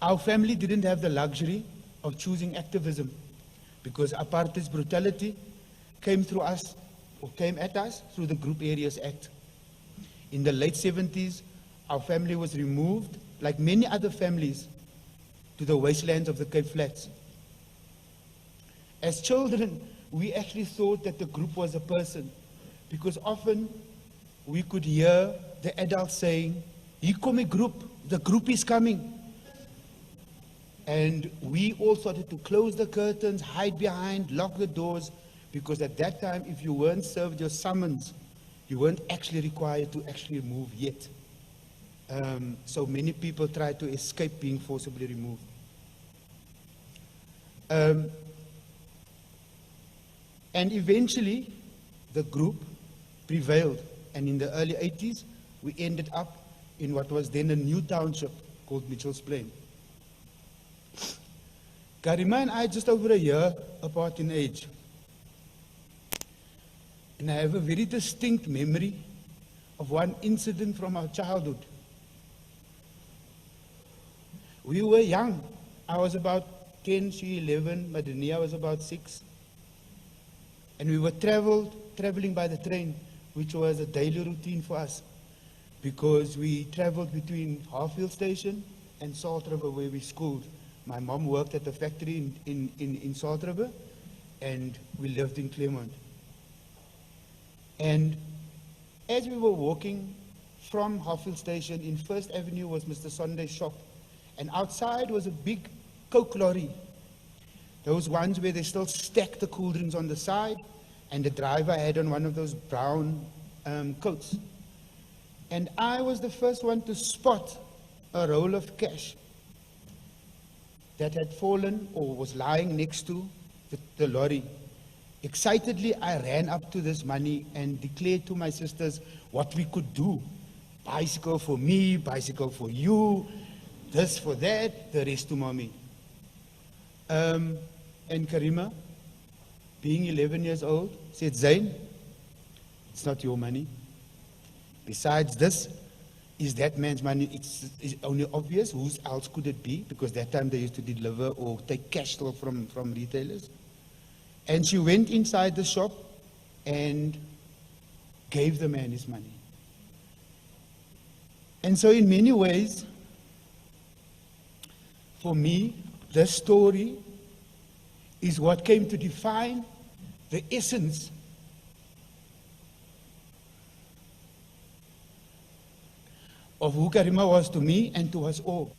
Our family didn't have the luxury of choosing activism because apartheid's brutality came at us through the Group Areas Act. In the late 70s, our family was removed, like many other families, to the wastelands of the Cape Flats. As children, we actually thought that the group was a person, because often we could hear the adults saying, "Hier kom die group, the group is coming." And we all started to close the curtains, hide behind, lock the doors, because at that time, if you weren't served your summons, you weren't actually required to actually move yet. So many people tried to escape being forcibly removed. And eventually, the group prevailed. And in the early 80s, we ended up in what was then a new township called Mitchell's Plain. Karima and I just over a year apart in age. And I have a very distinct memory of one incident from our childhood. We were young. I was about 10, she 11, Madania was about 6. And we were traveling by the train, which was a daily routine for us, because we traveled between Harfield Station and Salt River, where we schooled. My mom worked at the factory in Salt River, and we lived in Claremont. And as we were walking from Harfield Station, in First Avenue was Mr. Sonday's shop, and outside was a big Coke lorry. Those ones where they still stack the cool drinks on the side, and the driver had on one of those brown coats. And I was the first one to spot a roll of cash that had fallen or was lying next to the lorry. Excitedly, I ran up to this money and declared to my sisters what we could do. Bicycle for me, bicycle for you, this for that, the rest to mommy. And Karima, being 11 years old, said, "Zain, it's not your money. Besides, this is that man's money. It's only obvious. Who else could it be? Because that time they used to deliver or take cash from retailers." And she went inside the shop and gave the man his money. And so in many ways, for me, this story is what came to define the essence of who Karima was to me and to us all.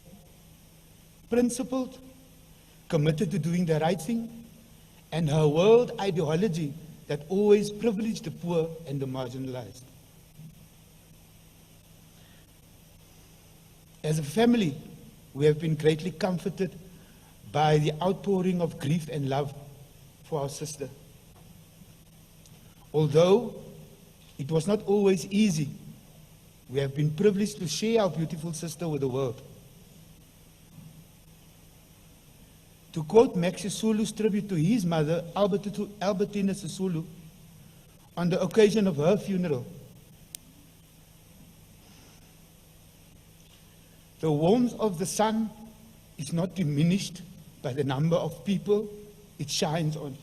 Principled, committed to doing the right thing, and her world ideology that always privileged the poor and the marginalized. As a family, we have been greatly comforted by the outpouring of grief and love for our sister. Although it was not always easy, we have been privileged to share our beautiful sister with the world. To quote Max Sisulu's tribute to his mother, Albertina Sisulu, on the occasion of her funeral, "The warmth of the sun is not diminished by the number of people it shines on."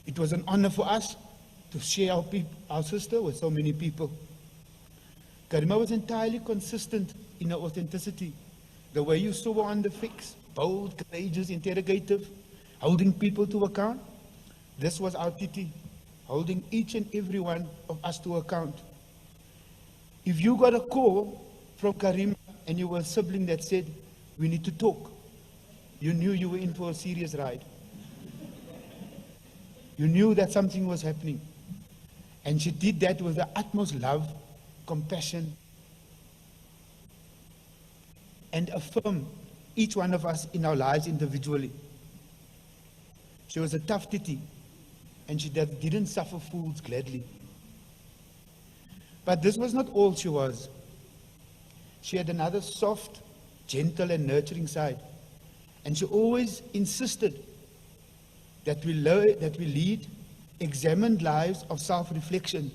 It was an honor for us to share our sister with so many people. Karima was entirely consistent in her authenticity. The way you saw her on the fix, bold, courageous, interrogative, holding people to account. This was our Titi, holding each and every one of us to account. If you got a call from Karima and you were a sibling that said, "We need to talk," you knew you were in for a serious ride. You knew that something was happening. And she did that with the utmost love, compassion, and affirm each one of us in our lives individually. She was a tough Titi, and she didn't suffer fools gladly. But this was not all she was. She had another soft, gentle, and nurturing side. And she always insisted that we lead examined lives of self-reflection,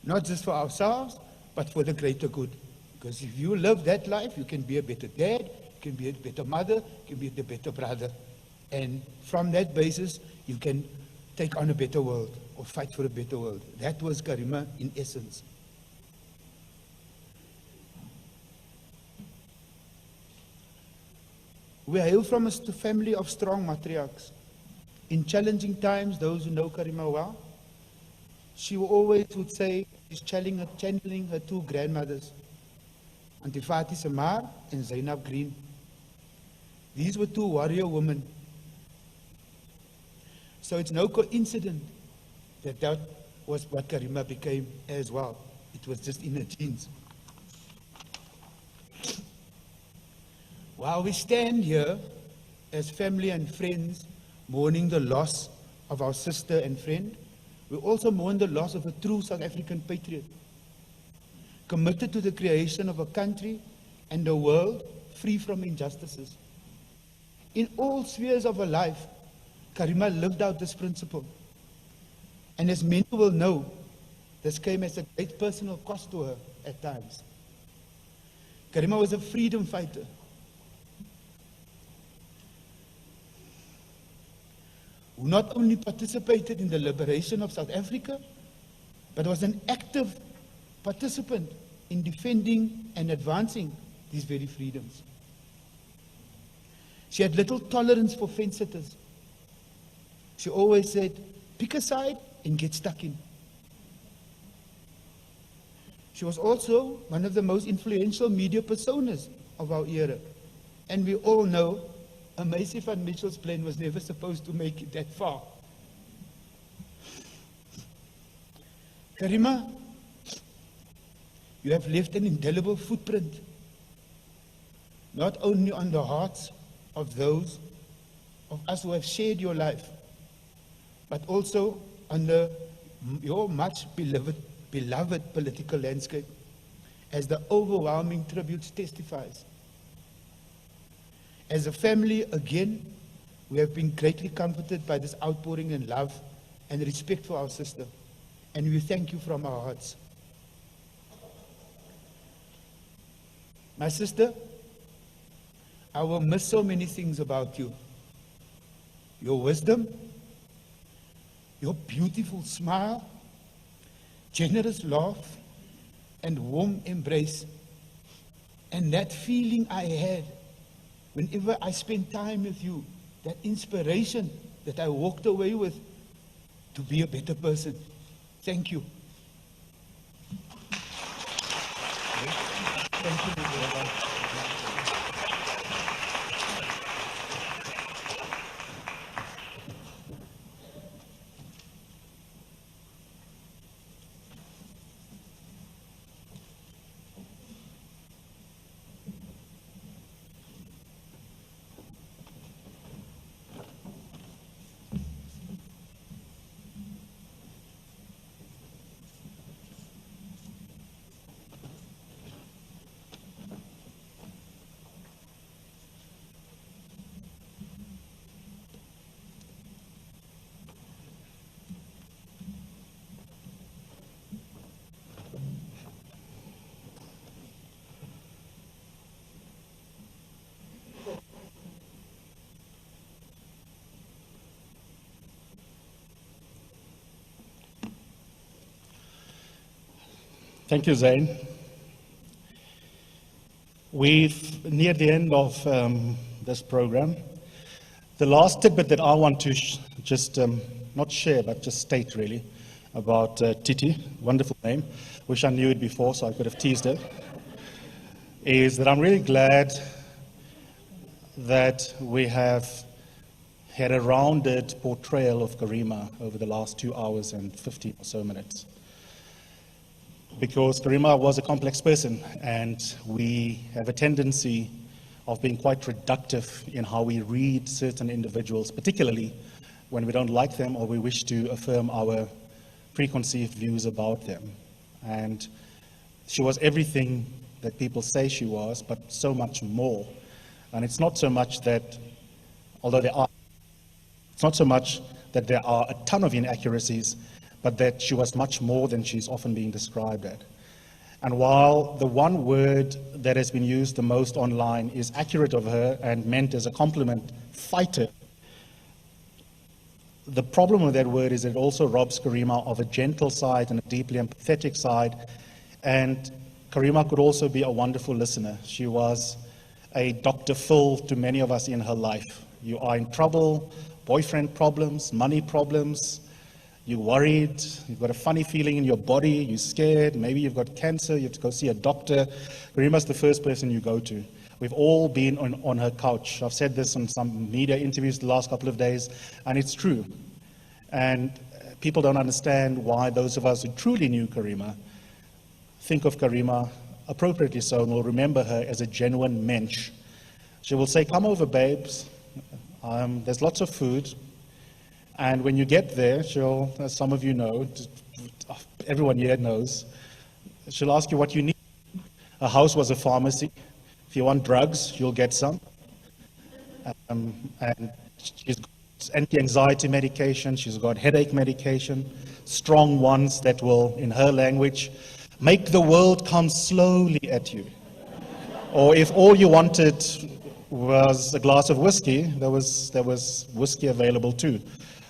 not just for ourselves, but for the greater good. Because if you live that life, you can be a better dad, you can be a better mother, you can be a better brother. And from that basis, you can take on a better world or fight for a better world. That was Karima in essence. We hail from a family of strong matriarchs. In challenging times, those who know Karima well, she always would say she's channeling her two grandmothers, Auntie Fati Samar and Zainab Green. These were two warrior women. So it's no coincidence that that was what Karima became as well. It was just in her genes. While we stand here as family and friends mourning the loss of our sister and friend, we also mourn the loss of a true South African patriot, committed to the creation of a country and a world free from injustices. In all spheres of her life, Karima lived out this principle. And as many will know, this came as a great personal cost to her at times. Karima was a freedom fighter. Who not only participated in the liberation of South Africa, but was an active participant in defending and advancing these very freedoms. She had little tolerance for fence-sitters. She always said, pick a side and get stuck in. She was also one of the most influential media personas of our era. And we all know Macy van Mitchell's plane was never supposed to make it that far. Karima, you have left an indelible footprint, not only on the hearts of those of us who have shared your life, but also on your much beloved political landscape, as the overwhelming tribute testifies. As a family, again, we have been greatly comforted by this outpouring in love and respect for our sister, and we thank you from our hearts. My sister, I will miss so many things about you. Your wisdom, your beautiful smile, generous laugh, and warm embrace, and that feeling I had whenever I spent time with you, that inspiration that I walked away with to be a better person. Thank you. Thank you, Mr. Thank you, Zain. We've neared the end of this program. The last tidbit that I want to just not share, but just state really about Titi, wonderful name, wish I knew it before so I could have teased her, is that I'm really glad that we have had a rounded portrayal of Karima over the last 2 hours and 15 or so minutes. Because Karima was a complex person, and we have a tendency of being quite reductive in how we read certain individuals, particularly when we don't like them or we wish to affirm our preconceived views about them. And she was everything that people say she was, but so much more. And it's not so much that, although it's not so much that there are a ton of inaccuracies, but that she was much more than she's often being described at. And while the one word that has been used the most online is accurate of her and meant as a compliment, fighter, the problem with that word is it also robs Karima of a gentle side and a deeply empathetic side. And Karima could also be a wonderful listener. She was a Dr. Phil to many of us in her life. You are in trouble, boyfriend problems, money problems, you're worried, you've got a funny feeling in your body, you're scared, maybe you've got cancer, you have to go see a doctor. Karima's the first person you go to. We've all been on her couch. I've said this on some media interviews the last couple of days, and it's true. And people don't understand why those of us who truly knew Karima think of Karima appropriately so and will remember her as a genuine mensch. She will say, "Come over, babes. There's lots of food." And when you get there, she'll, as some of you know, everyone here knows, she'll ask you what you need. Her house was a pharmacy. If you want drugs, you'll get some. And she's got anti-anxiety medication, she's got headache medication, strong ones that will, in her language, make the world come slowly at you. Or if all you wanted was a glass of whiskey, there was whiskey available too.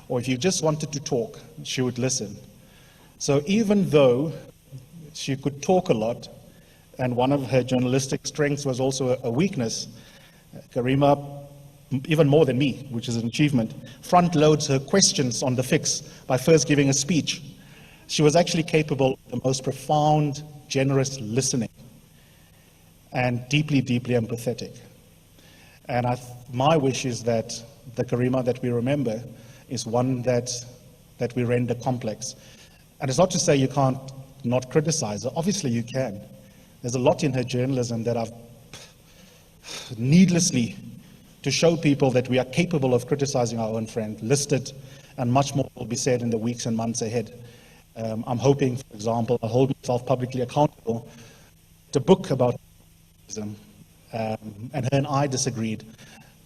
Or if you just wanted to talk, she would listen. So even though she could talk a lot, and one of her journalistic strengths was also a weakness, Karima, even more than me, which is an achievement, front loads her questions on the fix by first giving a speech. She was actually capable of the most profound, generous listening, and deeply, deeply empathetic. And my wish is that the Karima that we remember is one that we render complex. And it's not to say you can't not criticize her. Obviously you can. There's a lot in her journalism that I've needlessly to show people that we are capable of criticizing our own friend, listed, and much more will be said in the weeks and months ahead. I'm hoping, for example, I'll hold myself publicly accountable to book about journalism. And her and I disagreed.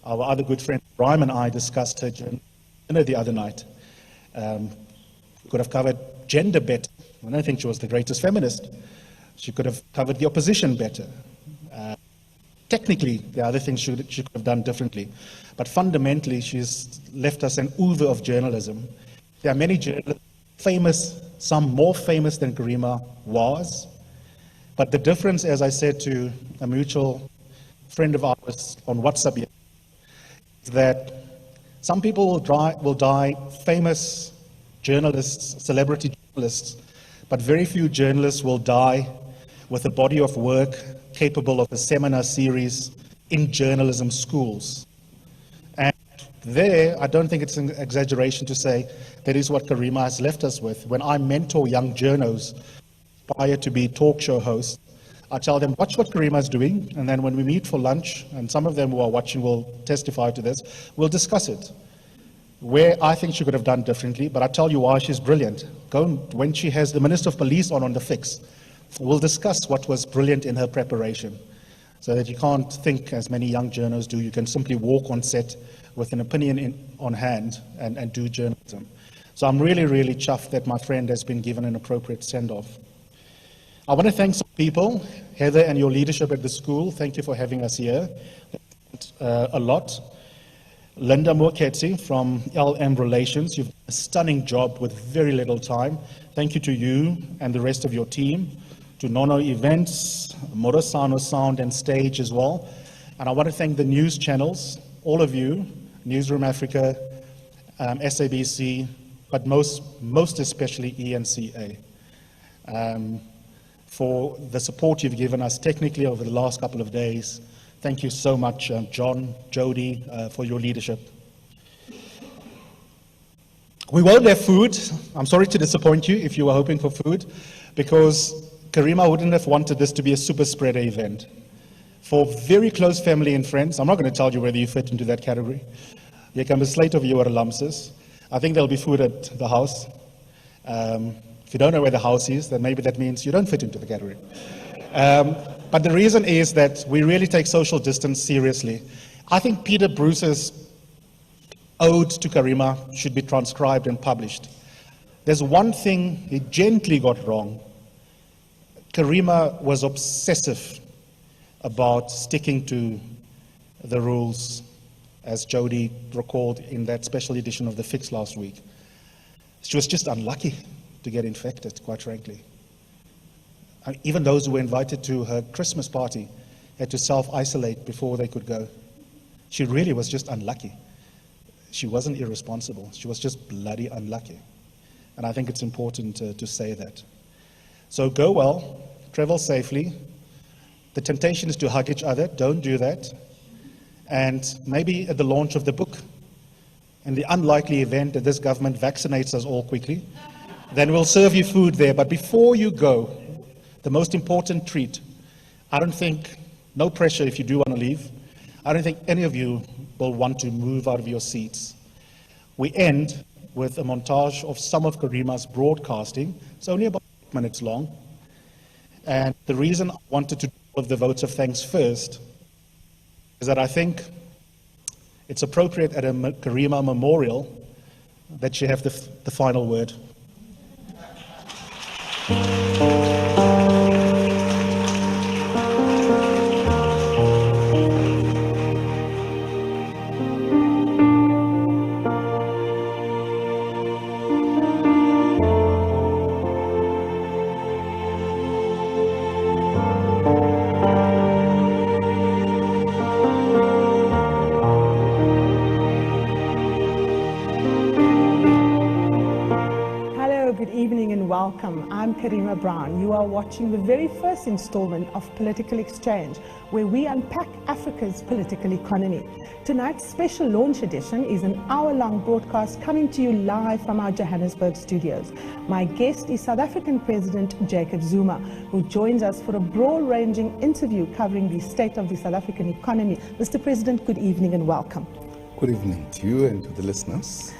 Our other good friend, Brian, and I discussed her journalism the other night. Could have covered gender better. I don't think she was the greatest feminist. She could have covered the opposition better. Technically, there are other things she could have done differently. But fundamentally, she's left us an oeuvre of journalism. There are many journalists, famous, some more famous than Karima was. But the difference, as I said to a mutual friend of ours on WhatsApp, is that some people will die famous journalists, celebrity journalists, but very few journalists will die with a body of work capable of a seminar series in journalism schools. And there, I don't think it's an exaggeration to say that is what Karima has left us with. When I mentor young journos prior to be talk show hosts, I tell them, watch what Karima is doing, and then when we meet for lunch, and some of them who are watching will testify to this, we'll discuss it. Where I think she could have done differently, but I tell you why she's brilliant. When she has the Minister of Police on the fix, we'll discuss what was brilliant in her preparation, so that you can't think, as many young journos do, you can simply walk on set with an opinion on hand and do journalism. So I'm really, really chuffed that my friend has been given an appropriate send-off. I want to thank some people, Heather and your leadership at the school. Thank you for having us here a lot. Linda Moketsi from LM Relations, you've done a stunning job with very little time. Thank you to you and the rest of your team, to Nono Events, Morosano Sound and Stage as well. And I want to thank the news channels, all of you, Newsroom Africa, SABC, but most especially ENCA, for the support you've given us technically over the last couple of days. Thank you so much, John, Jody, for your leadership. We won't have food. I'm sorry to disappoint you if you were hoping for food, because Karima wouldn't have wanted this to be a super spreader event. For very close family and friends, I'm not going to tell you whether you fit into that category. You can be slate of you are alumsus. I think there'll be food at the house. If you don't know where the house is, then maybe that means you don't fit into the category. But the reason is that we really take social distance seriously. I think Peter Bruce's ode to Karima should be transcribed and published. There's one thing he gently got wrong. Karima was obsessive about sticking to the rules, as Jody recalled in that special edition of The Fix last week. She was just unlucky to get infected, quite frankly. Even those who were invited to her Christmas party had to self-isolate before they could go. She really was just unlucky. She wasn't irresponsible. She was just bloody unlucky. And I think it's important to say that. So go well, travel safely. The temptation is to hug each other. Don't do that. And maybe at the launch of the book, in the unlikely event that this government vaccinates us all quickly, then we'll serve you food there. But before you go, the most important treat, I don't think, no pressure if you do want to leave, I don't think any of you will want to move out of your seats. We end with a montage of some of Karima's broadcasting. It's only about 8 minutes long. And the reason I wanted to do the votes of thanks first is that I think it's appropriate at a Karima memorial that she have the final word. Welcome, I'm Karima Brown. You are watching the very first installment of Political Exchange, where we unpack Africa's political economy. Tonight's special launch edition is an hour-long broadcast coming to you live from our Johannesburg studios. My guest is South African President Jacob Zuma, who joins us for a broad-ranging interview covering the state of the South African economy. Mr. President, good evening and welcome. Good evening to you and to the listeners.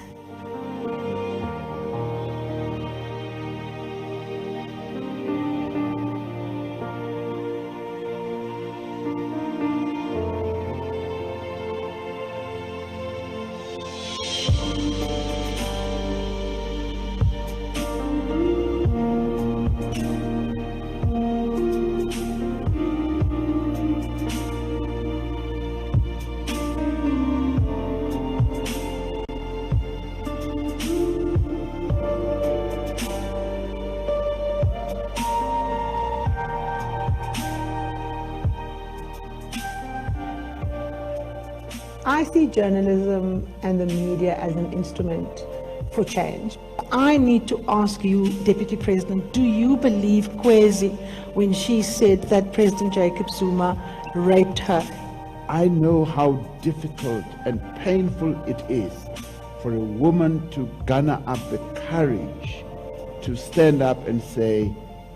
I see journalism and the media as an instrument for change. I need to ask you, Deputy President, do you believe Kwezi when she said that President Jacob Zuma raped her? I know how difficult and painful it is for a woman to garner up the courage to stand up and say,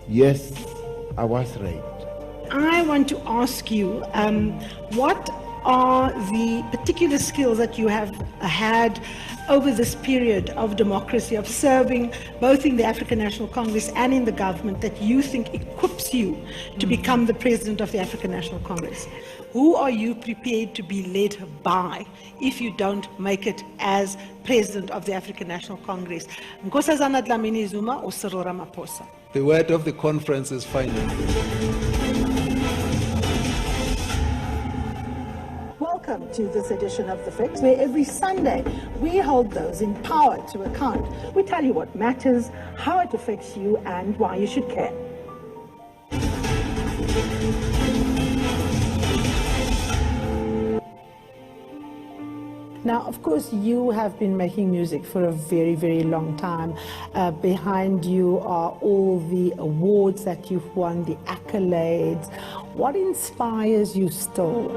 yes, I was raped. I want to ask you, what are the particular skills that you have had over this period of democracy, of serving both in the African National Congress and in the government, that you think equips you to become the President of the African National Congress? Who are you prepared to be led by if you don't make it as President of the African National Congress? Nkosazana Dlamini Zuma or Cyril Ramaphosa? The word of the conference is final. Welcome to this edition of The Fix, where every Sunday we hold those in power to account. We tell you what matters, how it affects you, and why you should care. Now, of course, you have been making music for a very, very long time. Behind you are all the awards that you've won, the accolades. What inspires you still?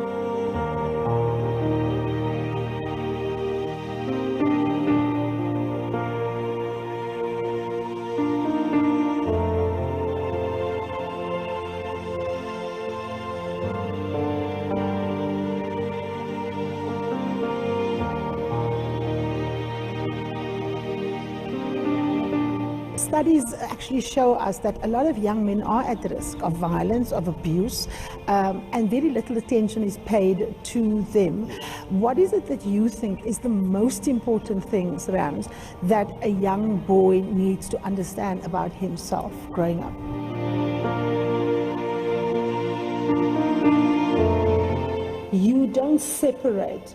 Studies actually show us that a lot of young men are at risk of violence, of abuse, and very little attention is paid to them. What is it that you think is the most important things, Rams, that a young boy needs to understand about himself growing up? You don't separate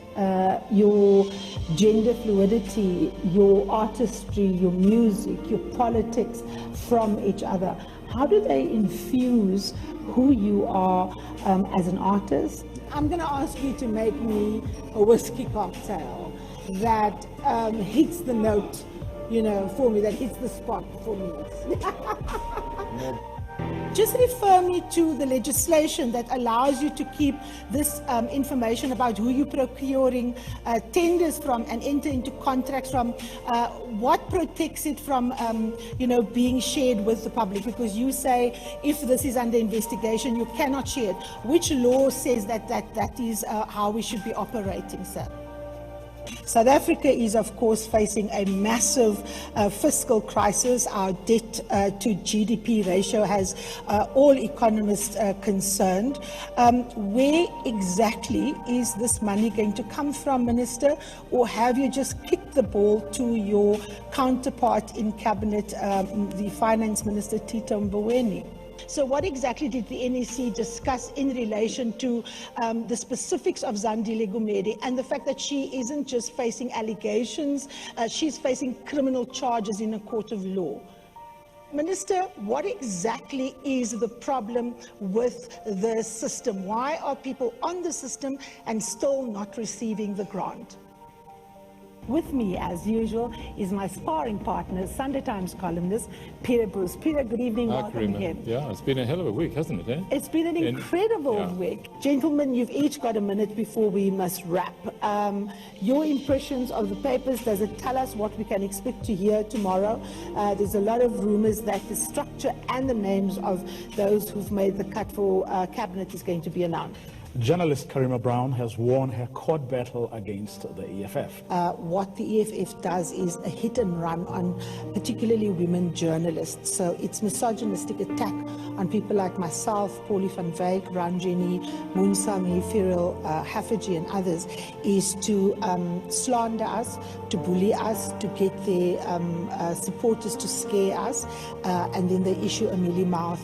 your gender fluidity, your artistry, your music, your politics from each other. how do they infuse who you are as an artist? I'm going to ask you to make me a whiskey cocktail that hits the note, you know, for me, that hits the spot for me. Just refer me to the legislation that allows you to keep this information about who you're procuring tenders from and enter into contracts from. What protects it from, you know, being shared with the public? Because you say if this is under investigation, you cannot share it. Which law says that is how we should be operating, sir? South Africa is, of course, facing a massive fiscal crisis. Our debt to GDP ratio has all economists concerned. Where exactly is this money going to come from, Minister? Or have you just kicked the ball to your counterpart in Cabinet, the Finance Minister, Tito Mboweni? So what exactly did the NEC discuss in relation to the specifics of Zandile Gumede and the fact that she isn't just facing allegations, she's facing criminal charges in a court of law? Minister, what exactly is the problem with the system? Why are people on the system and still not receiving the grant? With me, as usual, is my sparring partner, Sunday Times columnist, Peter Bruce. Peter, good evening. Welcome again. Yeah, it's been a hell of a week, hasn't it? It's been an incredible week. Gentlemen, you've each got a minute before we must wrap. Your impressions of the papers, does it tell us what we can expect to hear tomorrow? There's a lot of rumors that the structure and the names of those who've made the cut for Cabinet is going to be announced. Journalist Karima Brown has won her court battle against the EFF. What the EFF does is a hit and run on particularly women journalists. So it's misogynistic attack on people like myself, Paulie van Wyk, Ranjini, Munsami, Firil, Haffiji and others, is to slander us, to bully us, to get their supporters to scare us, and then they issue a mealy-mouth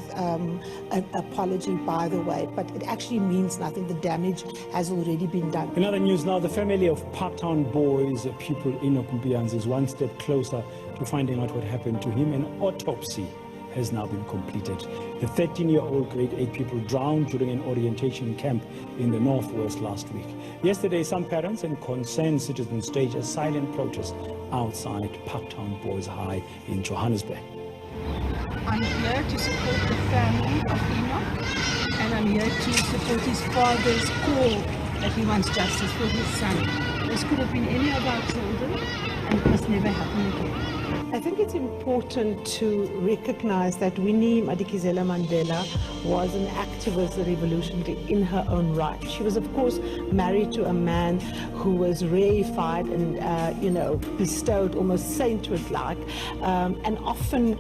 apology, by the way. But it actually means nothing. The damage has already been done. In other news now, the family of Parktown Boys pupil Enoch Mpianzi is one step closer to finding out what happened to him. An autopsy has now been completed. The 13-year-old grade 8 pupil drowned during an orientation camp in the Northwest last week. Yesterday, some parents and concerned citizens staged a silent protest outside Parktown Boys High in Johannesburg. I'm here to support the family of Enoch, and I'm here to support his father's call that he wants justice for his son. This could have been any of our children, and it must never happen again. I think it's important to recognize that Winnie Madikizela Mandela was an activist, a revolutionary in her own right. She was, of course, married to a man who was reified and, you know, bestowed almost sainthood-like. And often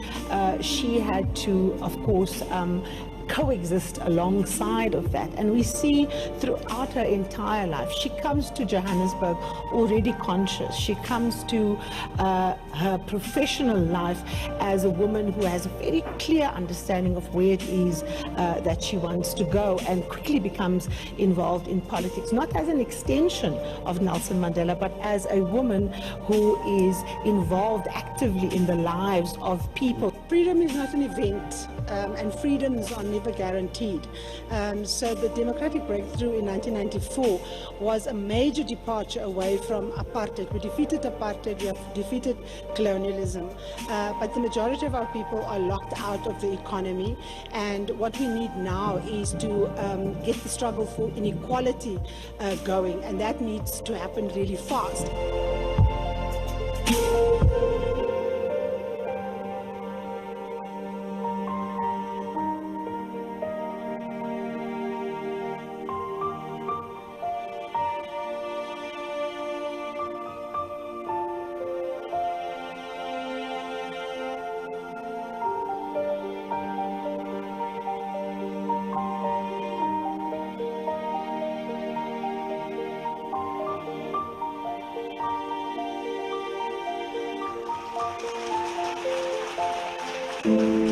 she had to, of course, coexist alongside of that. And we see throughout her entire life, she comes to Johannesburg already conscious. She comes to her professional life as a woman who has a very clear understanding of where it is that she wants to go, and quickly becomes involved in politics, not as an extension of Nelson Mandela, but as a woman who is involved actively in the lives of people. Freedom is not an event, and freedoms are never guaranteed. So the democratic breakthrough in 1994 was a major departure away from apartheid. We defeated apartheid, we have defeated colonialism, but the majority of our people are locked out of the economy, and what we need now is to get the struggle for inequality going, and that needs to happen really fast. Thank you.